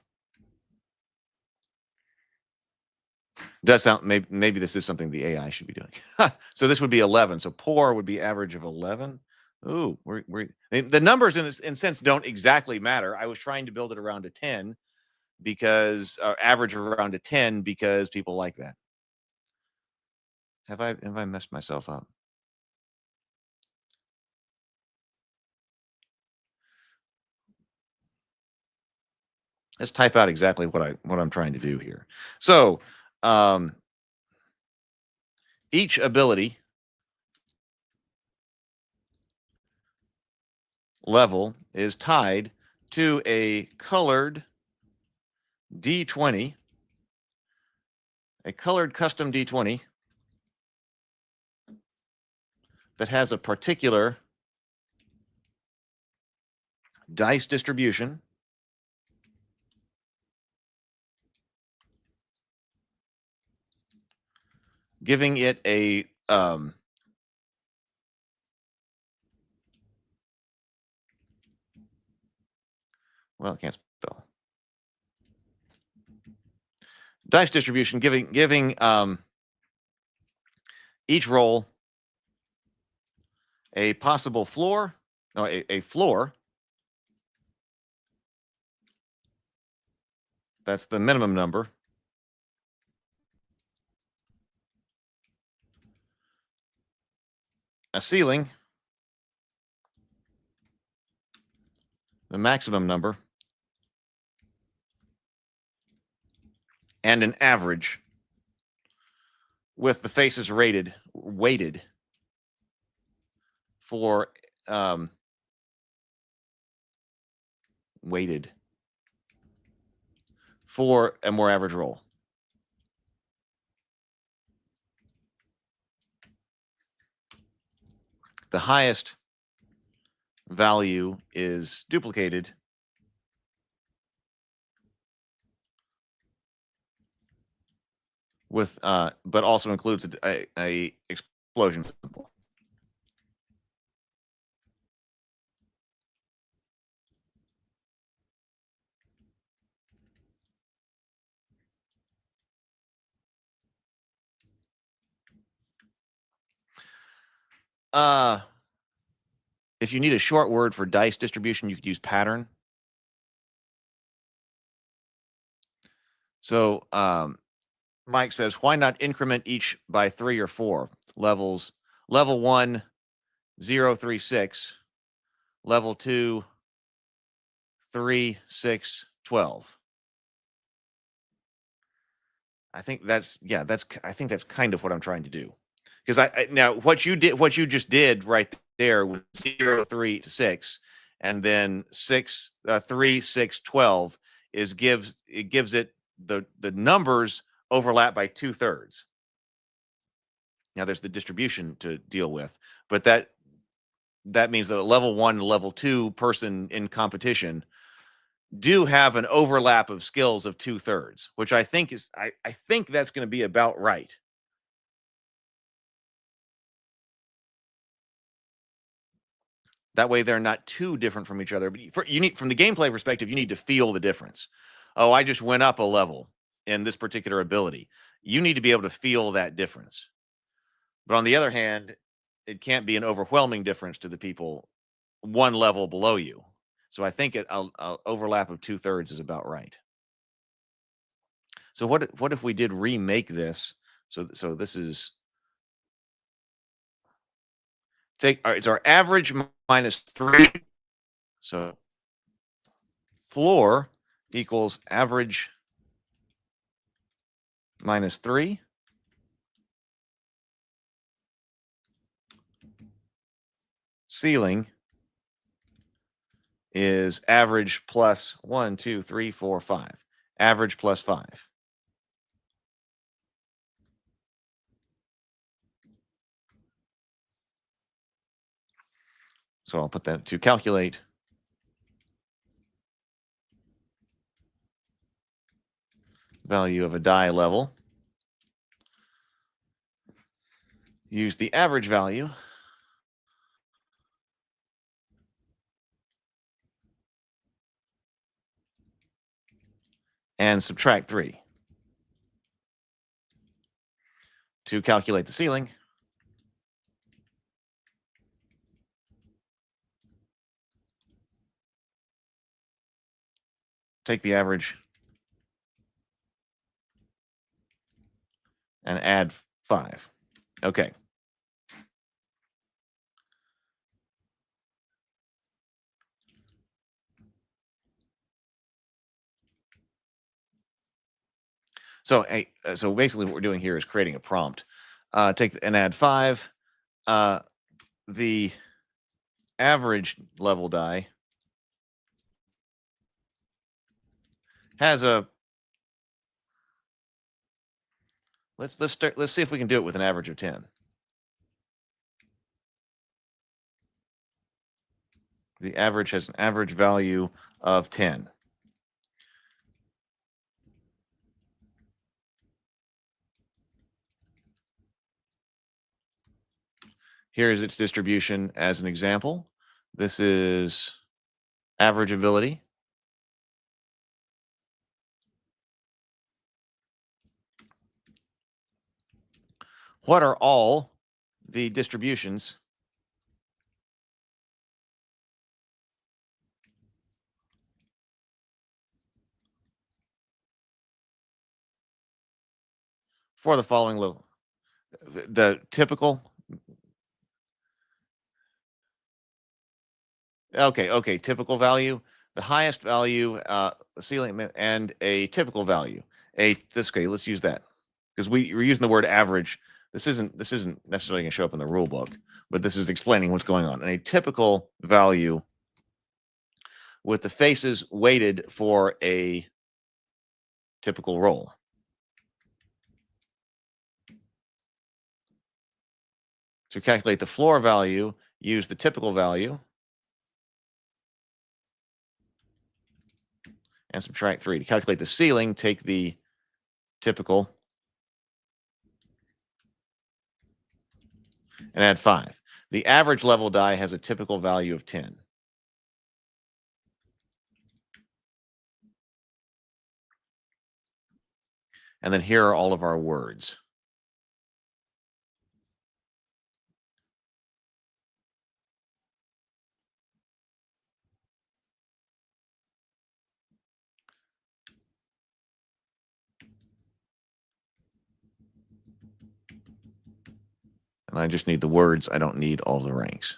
Does sound maybe this is something the AI should be doing. So this would be 11. So poor would be average of 11. Ooh, the numbers in a sense don't exactly matter. I was trying to build it around a 10 because average around a 10 because people like that. Have I messed myself up? Let's type out exactly what I'm trying to do here. So each ability level is tied to a colored D20, a colored custom D20 that has a particular dice distribution giving it a well, I can't spell. Dice distribution giving each roll a possible floor, no, a floor. That's the minimum number. A ceiling, the maximum number, and an average with the faces weighted for weighted for a more average roll. The highest value is duplicated with but also includes a explosion symbol. If you need a short word for dice distribution, you could use pattern. So Mike says, why not increment each by 3 or 4 levels? Level 1, 0, 3, 6. Level 2, 3, 6, 12. I think that's I think that's kind of what I'm trying to do. Because now what you just did right there with 0, 3 to 6, and then 6, 3, 6, 12 gives it the numbers overlap by 2/3. Now there's the distribution to deal with, but that means that a level 1 and level 2 person in competition do have an overlap of skills of 2/3, which I think is I think that's going to be about right. That way they're not too different from each other. But you need, from the gameplay perspective, you need to feel the difference. Oh, I just went up a level in this particular ability. You need to be able to feel that difference. But on the other hand, it can't be an overwhelming difference to the people one level below you. So I think a overlap of 2/3 is about right. So what if we did remake this? So this is it's our average minus 3. So floor equals average minus 3. Ceiling is average plus 1, 2, 3, 4, 5. Average plus 5. So I'll put that to calculate value of a die level. Use the average value. And subtract 3 to calculate the ceiling. Take the average and add 5. Okay. So so basically what we're doing here is creating a prompt. Take and add 5. The average level die has a let's see if we can do it with an average of 10. The average has an average value of 10. Here is its distribution as an example. This is average ability. What are all the distributions for the following level? The typical. Okay, typical value. The highest value, ceiling, and a typical value. Okay, let's use that because we're using the word average. This isn't necessarily going to show up in the rule book, but this is explaining what's going on. And a typical value with the faces weighted for a typical roll. To calculate the floor value, use the typical value and subtract 3. To calculate the ceiling, take the typical and add 5. The average level die has a typical value of 10. And then here are all of our words. And I just need the words. I don't need all the ranks.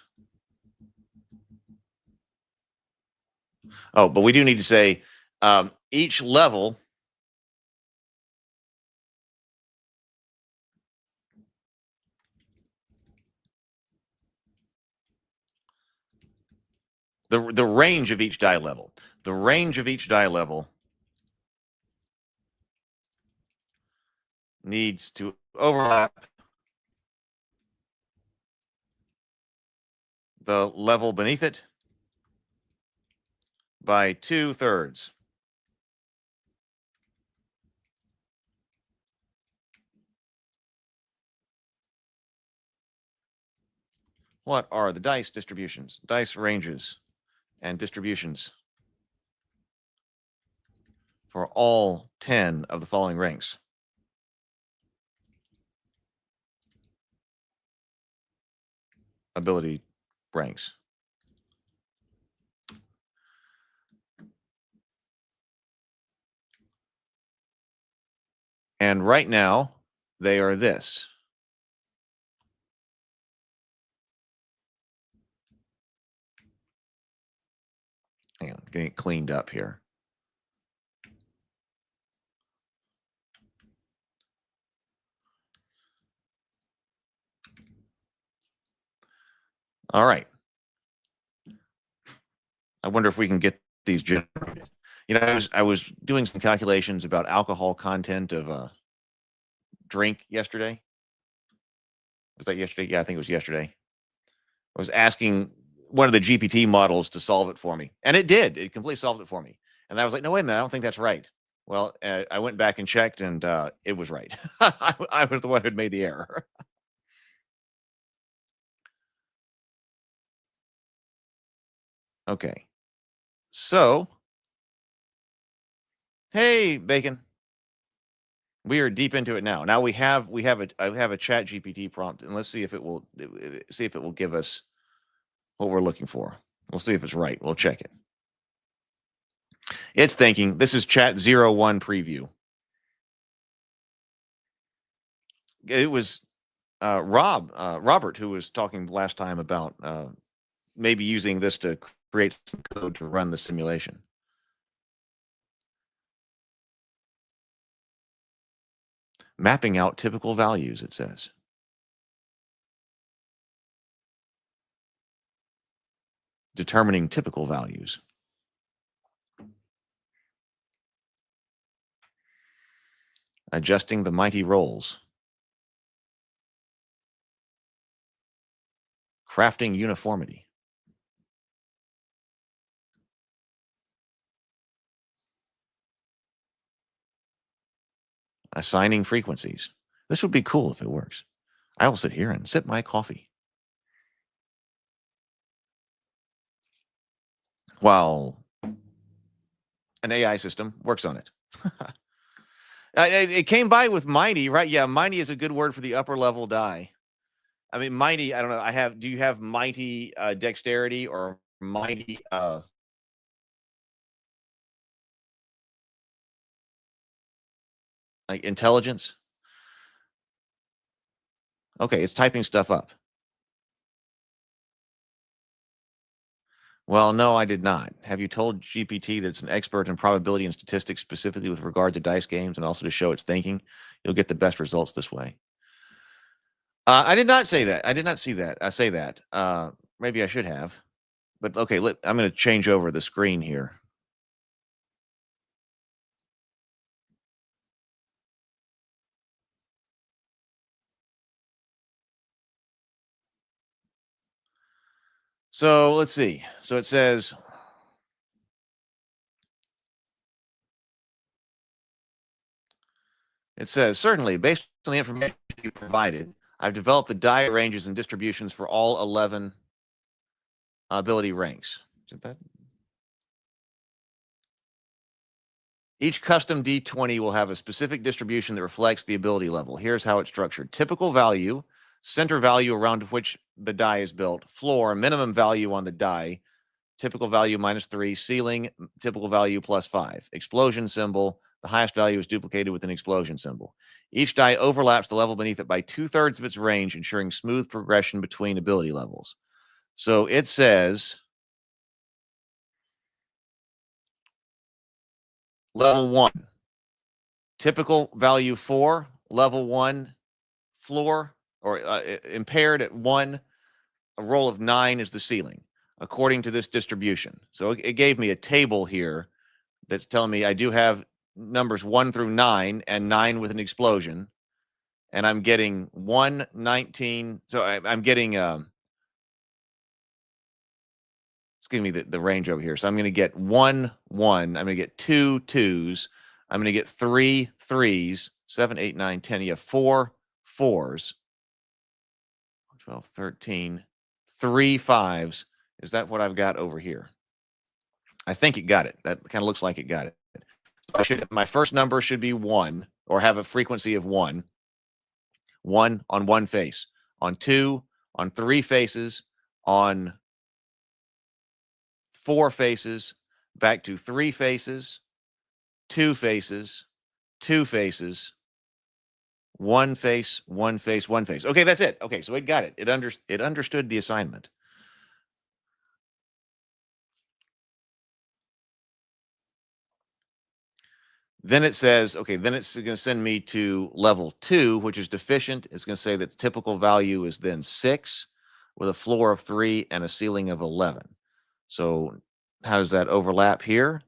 Oh, but we do need to say each level the range of each die level. The range of each die level needs to overlap the level beneath it by 2/3. What are the dice distributions, dice ranges, and distributions for all 10 of the following ranks? Ability ranks. And right now, they are this. Hang on, getting it cleaned up here. All right. I wonder if we can get these generated. I was doing some calculations about alcohol content of a drink yesterday. Was that yesterday? Yeah, I think it was yesterday. I was asking one of the GPT models to solve it for me, and it did. It completely solved it for me. And I was like, no, wait a minute, I don't think that's right. Well, I went back and checked, and it was right. I was the one who had made the error. Okay. So, hey, Bacon. We are deep into it now. Now I have a chat GPT prompt, and let's see if it will give us what we're looking for. We'll see if it's right. We'll check it. It's thinking. This is chat 01 preview. It was Robert who was talking last time about maybe using this to create some code to run the simulation. Mapping out typical values, it says. Determining typical values. Adjusting the mighty rolls. Crafting uniformity. Assigning frequencies. This would be cool if it works. I will sit here and sip my coffee while an AI system works on it. It came by with mighty, right? Yeah, mighty is a good word for the upper level die. I mean, mighty, I don't know. Do you have mighty dexterity or mighty like intelligence? Okay, it's typing stuff up. Well, no, I did not. Have you told GPT that it's an expert in probability and statistics, specifically with regard to dice games, and also to show its thinking? You'll get the best results this way. I did not say that. I did not see that. I say that. Maybe I should have. But okay, I'm going to change over the screen here. So let's see. So it says, certainly, based on the information you provided, I've developed the die ranges and distributions for all 11 ability ranks. Is that? Each custom D20 will have a specific distribution that reflects the ability level. Here's how it's structured. Typical value, center value around which the die is built, floor, minimum value on the die, typical value -3, ceiling, typical value +5, explosion symbol, the highest value is duplicated with an explosion symbol. Each die overlaps the level beneath it by 2/3 of its range, ensuring smooth progression between ability levels. So it says level 1, typical value 4, level 1, floor, or impaired at 1, a roll of 9 is the ceiling, according to this distribution. So it gave me a table here that's telling me I do have numbers 1 through 9 and 9 with an explosion. And I'm getting 1, 19. So I'm getting, it's giving me the range over here. So I'm going to get 1, 1. I'm going to get 2 2s. I'm going to get 3 3s, 7, 8, 9, 10. You have 4 4s, 12, 13, 3 5s. Is that what I've got over here? I think it got it. That kind of looks like it got it. My first number should be 1, or have a frequency of 1. 1 on one face, on 2, on 3 faces, on 4 faces, back to 3 faces, 2 faces, 2 faces, 1 face, 1 face, 1 face. Okay, that's it. Okay, so it got it. It understood the assignment. Then it says, okay, then it's going to send me to level 2, which is deficient. It's going to say that the typical value is then 6 with a floor of 3 and a ceiling of 11. So how does that overlap here?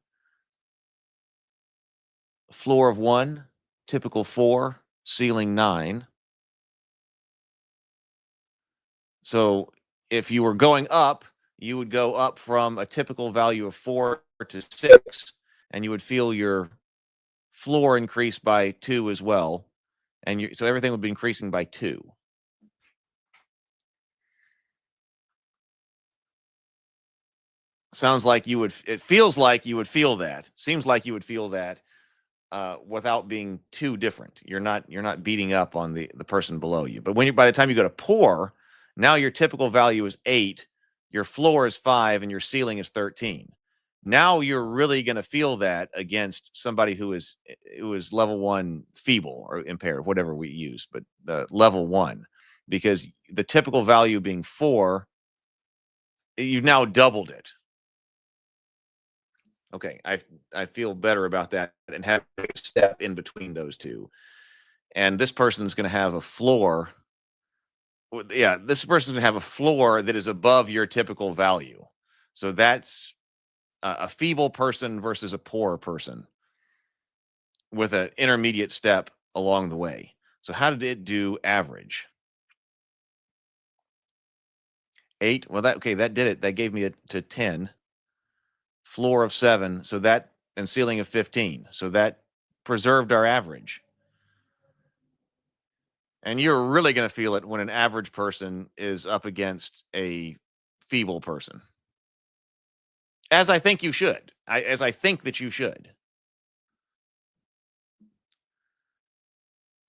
Floor of 1, typical 4, ceiling 9. So if you were going up, you would go up from a typical value of 4 to 6, and you would feel your floor increase by 2 as well. And so everything would be increasing by 2. Sounds like you would, it feels like you would feel that. Seems like you would feel that without being too different. You're not beating up on the person below you. But by the time you go to poor, now your typical value is 8, your floor is 5, and your ceiling is 13. Now you're really going to feel that against somebody who is level 1 feeble or impaired, whatever we use, but the level 1, because the typical value being 4, you've now doubled it. Okay, I feel better about that and have a step in between those two. And this person's going to have a floor. Yeah, this person's going to have a floor that is above your typical value. So that's a feeble person versus a poor person with an intermediate step along the way. So how did it do average? 8. Well, that did it. That gave me it to 10. Floor of 7. So that, and ceiling of 15. So that preserved our average. And you're really going to feel it when an average person is up against a feeble person. As I think you should. As I think that you should.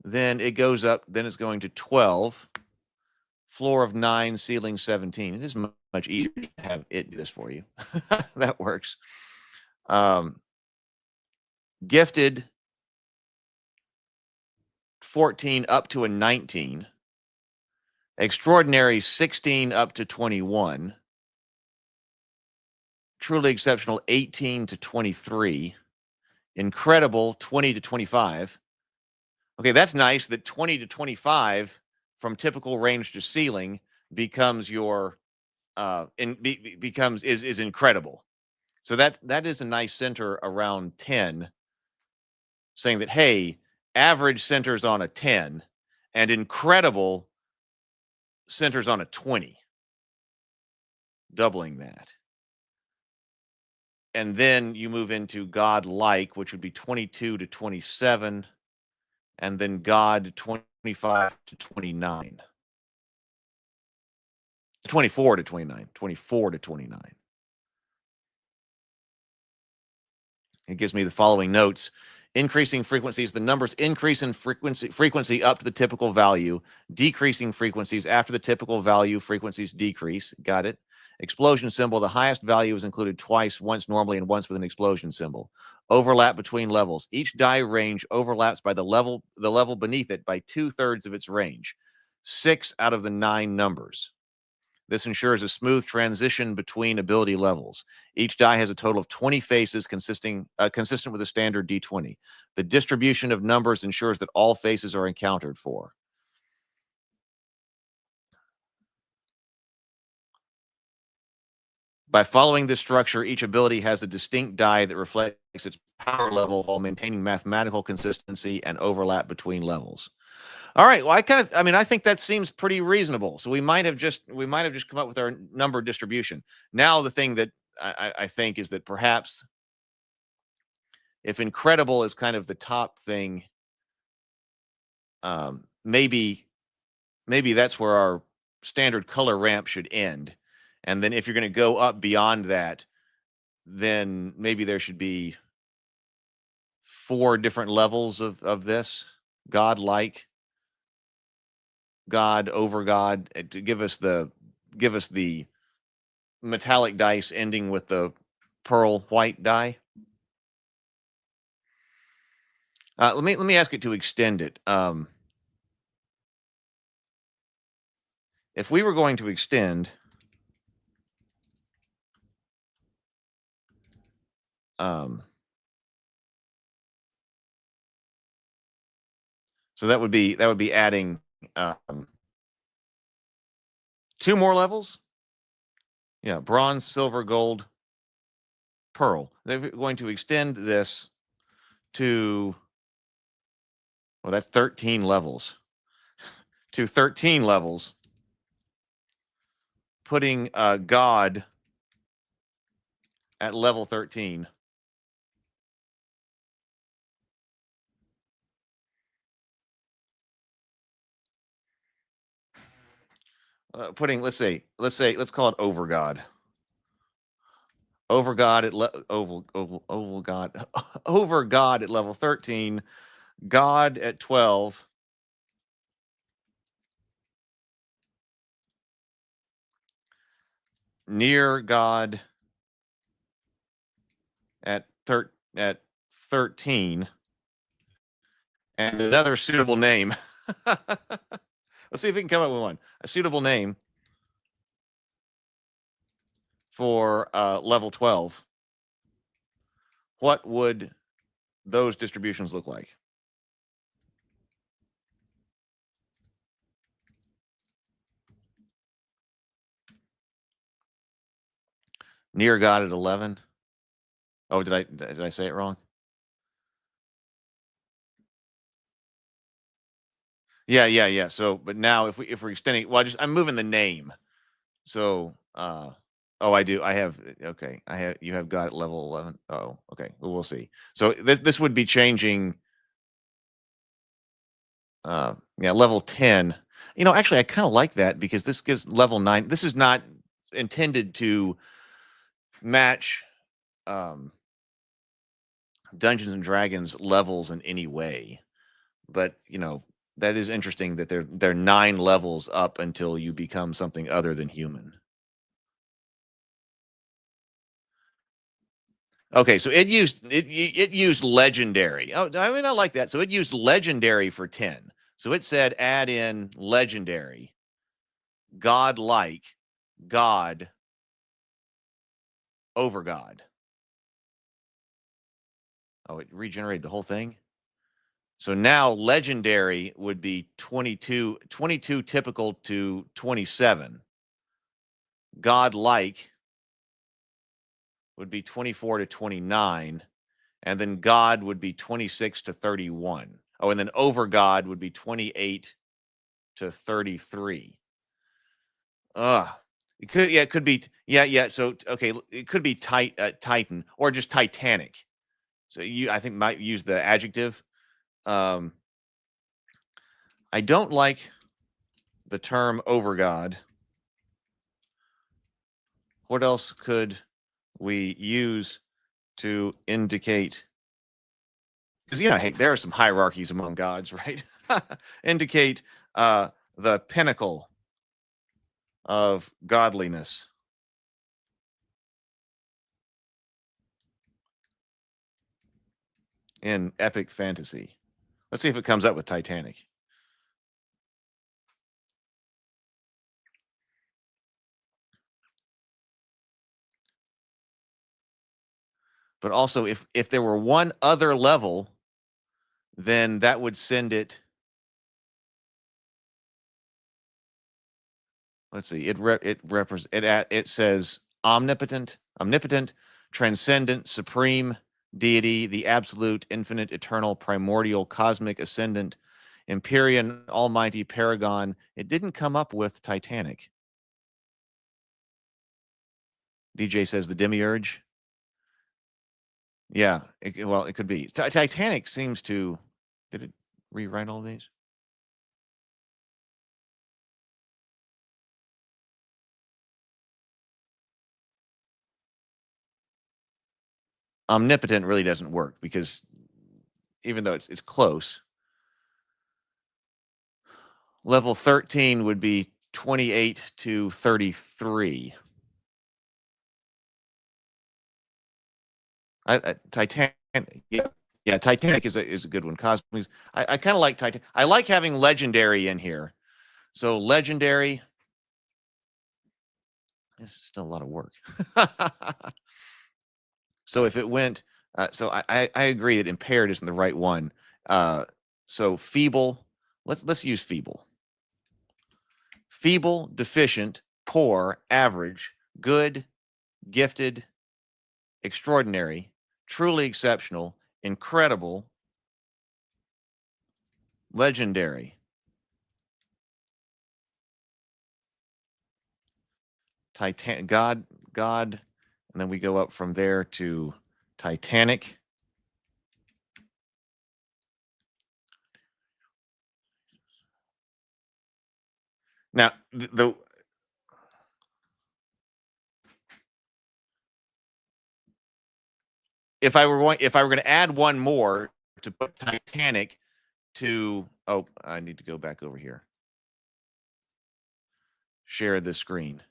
Then it goes up. Then it's going to 12. Floor of 9, ceiling 17. It is much easier to have it do this for you. That works. Gifted 14 up to a 19. Extraordinary 16 up to 21. Truly exceptional 18 to 23. Incredible 20 to 25. Okay, that's nice that 20 to 25 from typical range to ceiling becomes your is incredible. So that is a nice center around 10, saying that hey, average centers on a 10 and incredible centers on a 20. Doubling that. And then you move into God-like, which would be 22 to 27, and then God 25 to 29. 24 to 29. 24 to 29. It gives me the following notes. Increasing frequencies, the numbers increase in frequency up to the typical value. Decreasing frequencies after the typical value, frequencies decrease. Got it. Explosion symbol, the highest value is included twice, once normally and once with an explosion symbol. Overlap between levels. Each die range overlaps by the level beneath it by 2/3 of its range. 6 out of the 9 numbers. This ensures a smooth transition between ability levels. Each die has a total of 20 faces consistent with a standard D20. The distribution of numbers ensures that all faces are accounted for. By following this structure, each ability has a distinct die that reflects its power level while maintaining mathematical consistency and overlap between levels. All right. Well, I think that seems pretty reasonable. So we might have just come up with our number distribution. Now, the thing that I think is that perhaps if incredible is kind of the top thing, maybe that's where our standard color ramp should end. And then if you're going to go up beyond that, then maybe there should be 4 different levels of this. God-like, God, over God, to give us the metallic dice ending with the pearl white die. Let me ask it to extend it. If we were going to extend so that would be adding 2 more levels. Yeah, bronze, silver, gold, pearl. They're going to extend this to, well, that's 13 levels. To 13 levels, putting God at level 13. Let's call it over God. Over God at oval God. Over God at level 13. God at 12. Near God at 13. And another suitable name. Let's see if we can come up with one. A suitable name for level 12. What would those distributions look like? Near God at 11. Oh, did I say it wrong? Yeah. So, but now if we're extending, well, I'm moving the name. So, oh, I do. Okay. You have God at level 11. Oh, okay. Well, we'll see. So this would be changing Yeah, level 10. Actually, I kind of like that because this gives level 9. This is not intended to match Dungeons and Dragons levels in any way. But, that is interesting that they're 9 levels up until you become something other than human. Okay, so it used legendary. Oh, I mean, I like that. So it used legendary for 10. So it said add in legendary, godlike, god, over god. Oh, it regenerated the whole thing. So now legendary would be 22 typical to 27. Godlike would be 24 to 29. And then God would be 26 to 31. Oh, and then over God would be 28 to 33. It could be, yeah. So, okay, it could be Titan or just Titanic. So I think might use the adjective. I don't like the term over God. What else could we use to indicate? Because, hey, there are some hierarchies among gods, right? Indicate the pinnacle of godliness. In epic fantasy. Let's see if it comes up with Titanic. But also, if there were one other level, then that would send it. Let's see. It says omnipotent, transcendent, supreme, deity, the absolute, infinite, eternal, primordial, cosmic, ascendant, Empyrean, almighty, paragon. It didn't come up with Titanic. DJ says the demiurge. Yeah, it could be. Titanic seems to. Did it rewrite all these? Omnipotent really doesn't work because even though it's close, level 13 would be 28 to 33. Titanic, yeah, Titanic is a good one. Cosmic. I kind of like Titanic. I like having legendary in here. So legendary. This is still a lot of work. So if it went, so I agree that impaired isn't the right one. So feeble. Let's use feeble. Feeble, deficient, poor, average, good, gifted, extraordinary, truly exceptional, incredible, legendary. God, and then we go up from there to Titanic. Now, if I were going to add one more to put Titanic to, oh, I need to go back over here. Share the screen.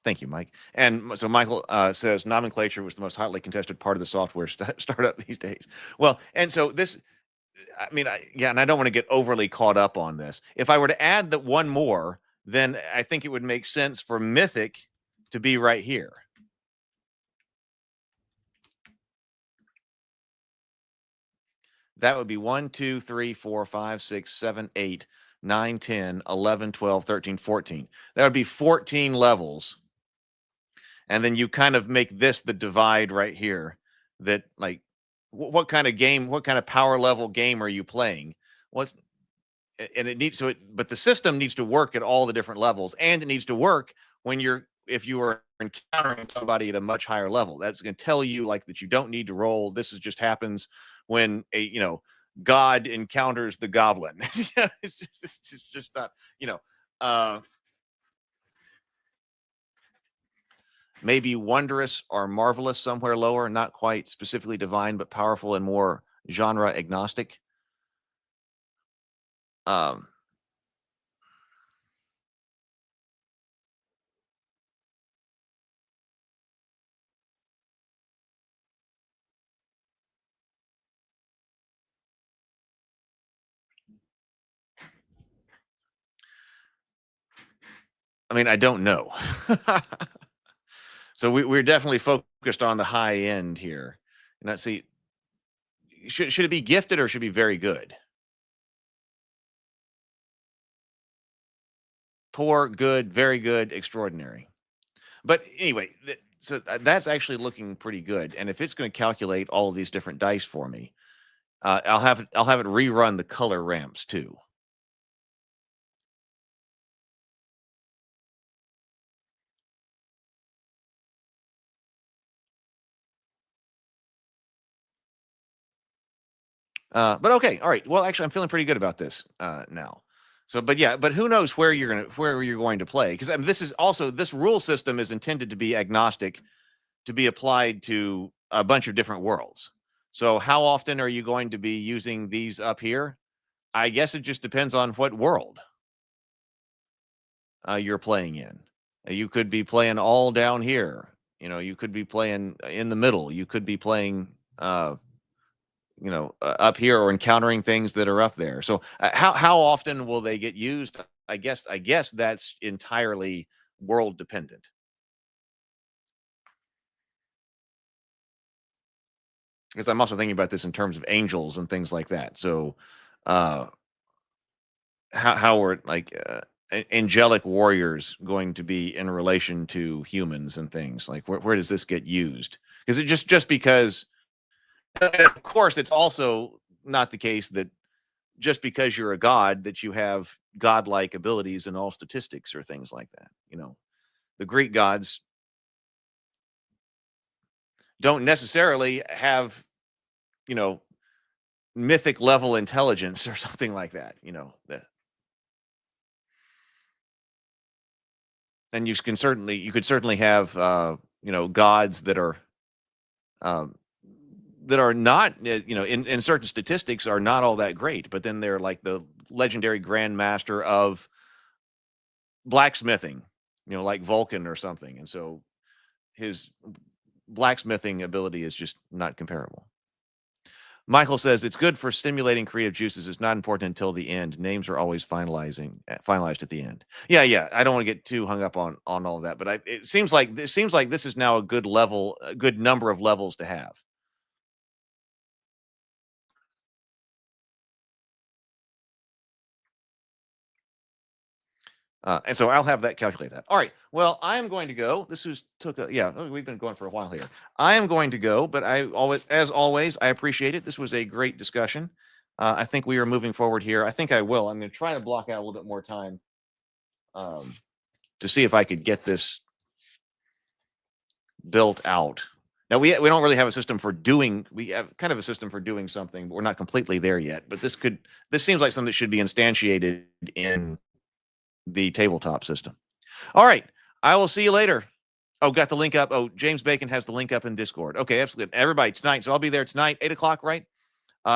Thank you, Mike. And so Michael says nomenclature was the most hotly contested part of the software startup these days. Well, and so this, I mean, and I don't want to get overly caught up on this. If I were to add that one more, then I think it would make sense for mythic to be right here. That would be 1, 2, 3, 4, 5, 6, 7, 8, 9, 10, 11, 12, 13, 14. That would be 14 levels. And then you kind of make this the divide right here that, like, what kind of game, what kind of power level game are you playing? But the system needs to work at all the different levels, and it needs to work when you're if you are encountering somebody at a much higher level. That's going to tell you like that you don't need to roll. This is just happens when a God encounters the goblin. It's just not maybe wondrous or marvelous somewhere lower, not quite specifically divine, but powerful and more genre agnostic. I mean, I don't know. So we're definitely focused on the high end here. And let's see, should it be gifted or should it be very good? Poor, good, very good, extraordinary. But anyway, so that's actually looking pretty good. And if it's going to calculate all of these different dice for me, I'll have it rerun the color ramps too. But okay, all right. Well, actually, I'm feeling pretty good about this now. So, but yeah, but who knows where you're going to play? Because I mean, this rule system is intended to be agnostic, to be applied to a bunch of different worlds. So, how often are you going to be using these up here? I guess it just depends on what world you're playing in. You could be playing all down here. You could be playing in the middle. You could be playing up here or encountering things that are up there. So how often will they get used? I guess that's entirely world dependent. Because I'm also thinking about this in terms of angels and things like that. So how are like angelic warriors going to be in relation to humans and things? Like where does this get used? Is it just because of course, it's also not the case that just because you're a god that you have godlike abilities in all statistics or things like that. The Greek gods don't necessarily have, mythic level intelligence or something like that. And you could certainly have, gods that are not, in certain statistics are not all that great, but then they're like the legendary grandmaster of blacksmithing, like Vulcan or something. And so his blacksmithing ability is just not comparable. Michael says it's good for stimulating creative juices. It's not important until the end. Names are always finalized at the end. Yeah. I don't want to get too hung up on all of that, but it seems like this is now a good number of levels to have. And so I'll have that calculate that. All right. Well, I am going to go. We've been going for a while here. I am going to go, but as always, I appreciate it. This was a great discussion. I think we are moving forward here. I think I will. I'm going to try to block out a little bit more time to see if I could get this built out. Now we don't really have a system for doing. We have kind of a system for doing something, but we're not completely there yet. But this seems like something that should be instantiated in the tabletop system. All right. I will see you later. Oh, got the link up. Oh, James Bacon has the link up in Discord. Okay, absolutely. Everybody tonight. So I'll be there tonight, 8:00, right?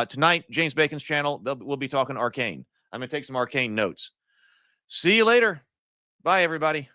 Tonight, James Bacon's channel. We'll be talking Arcane. I'm going to take some Arcane notes. See you later. Bye, everybody.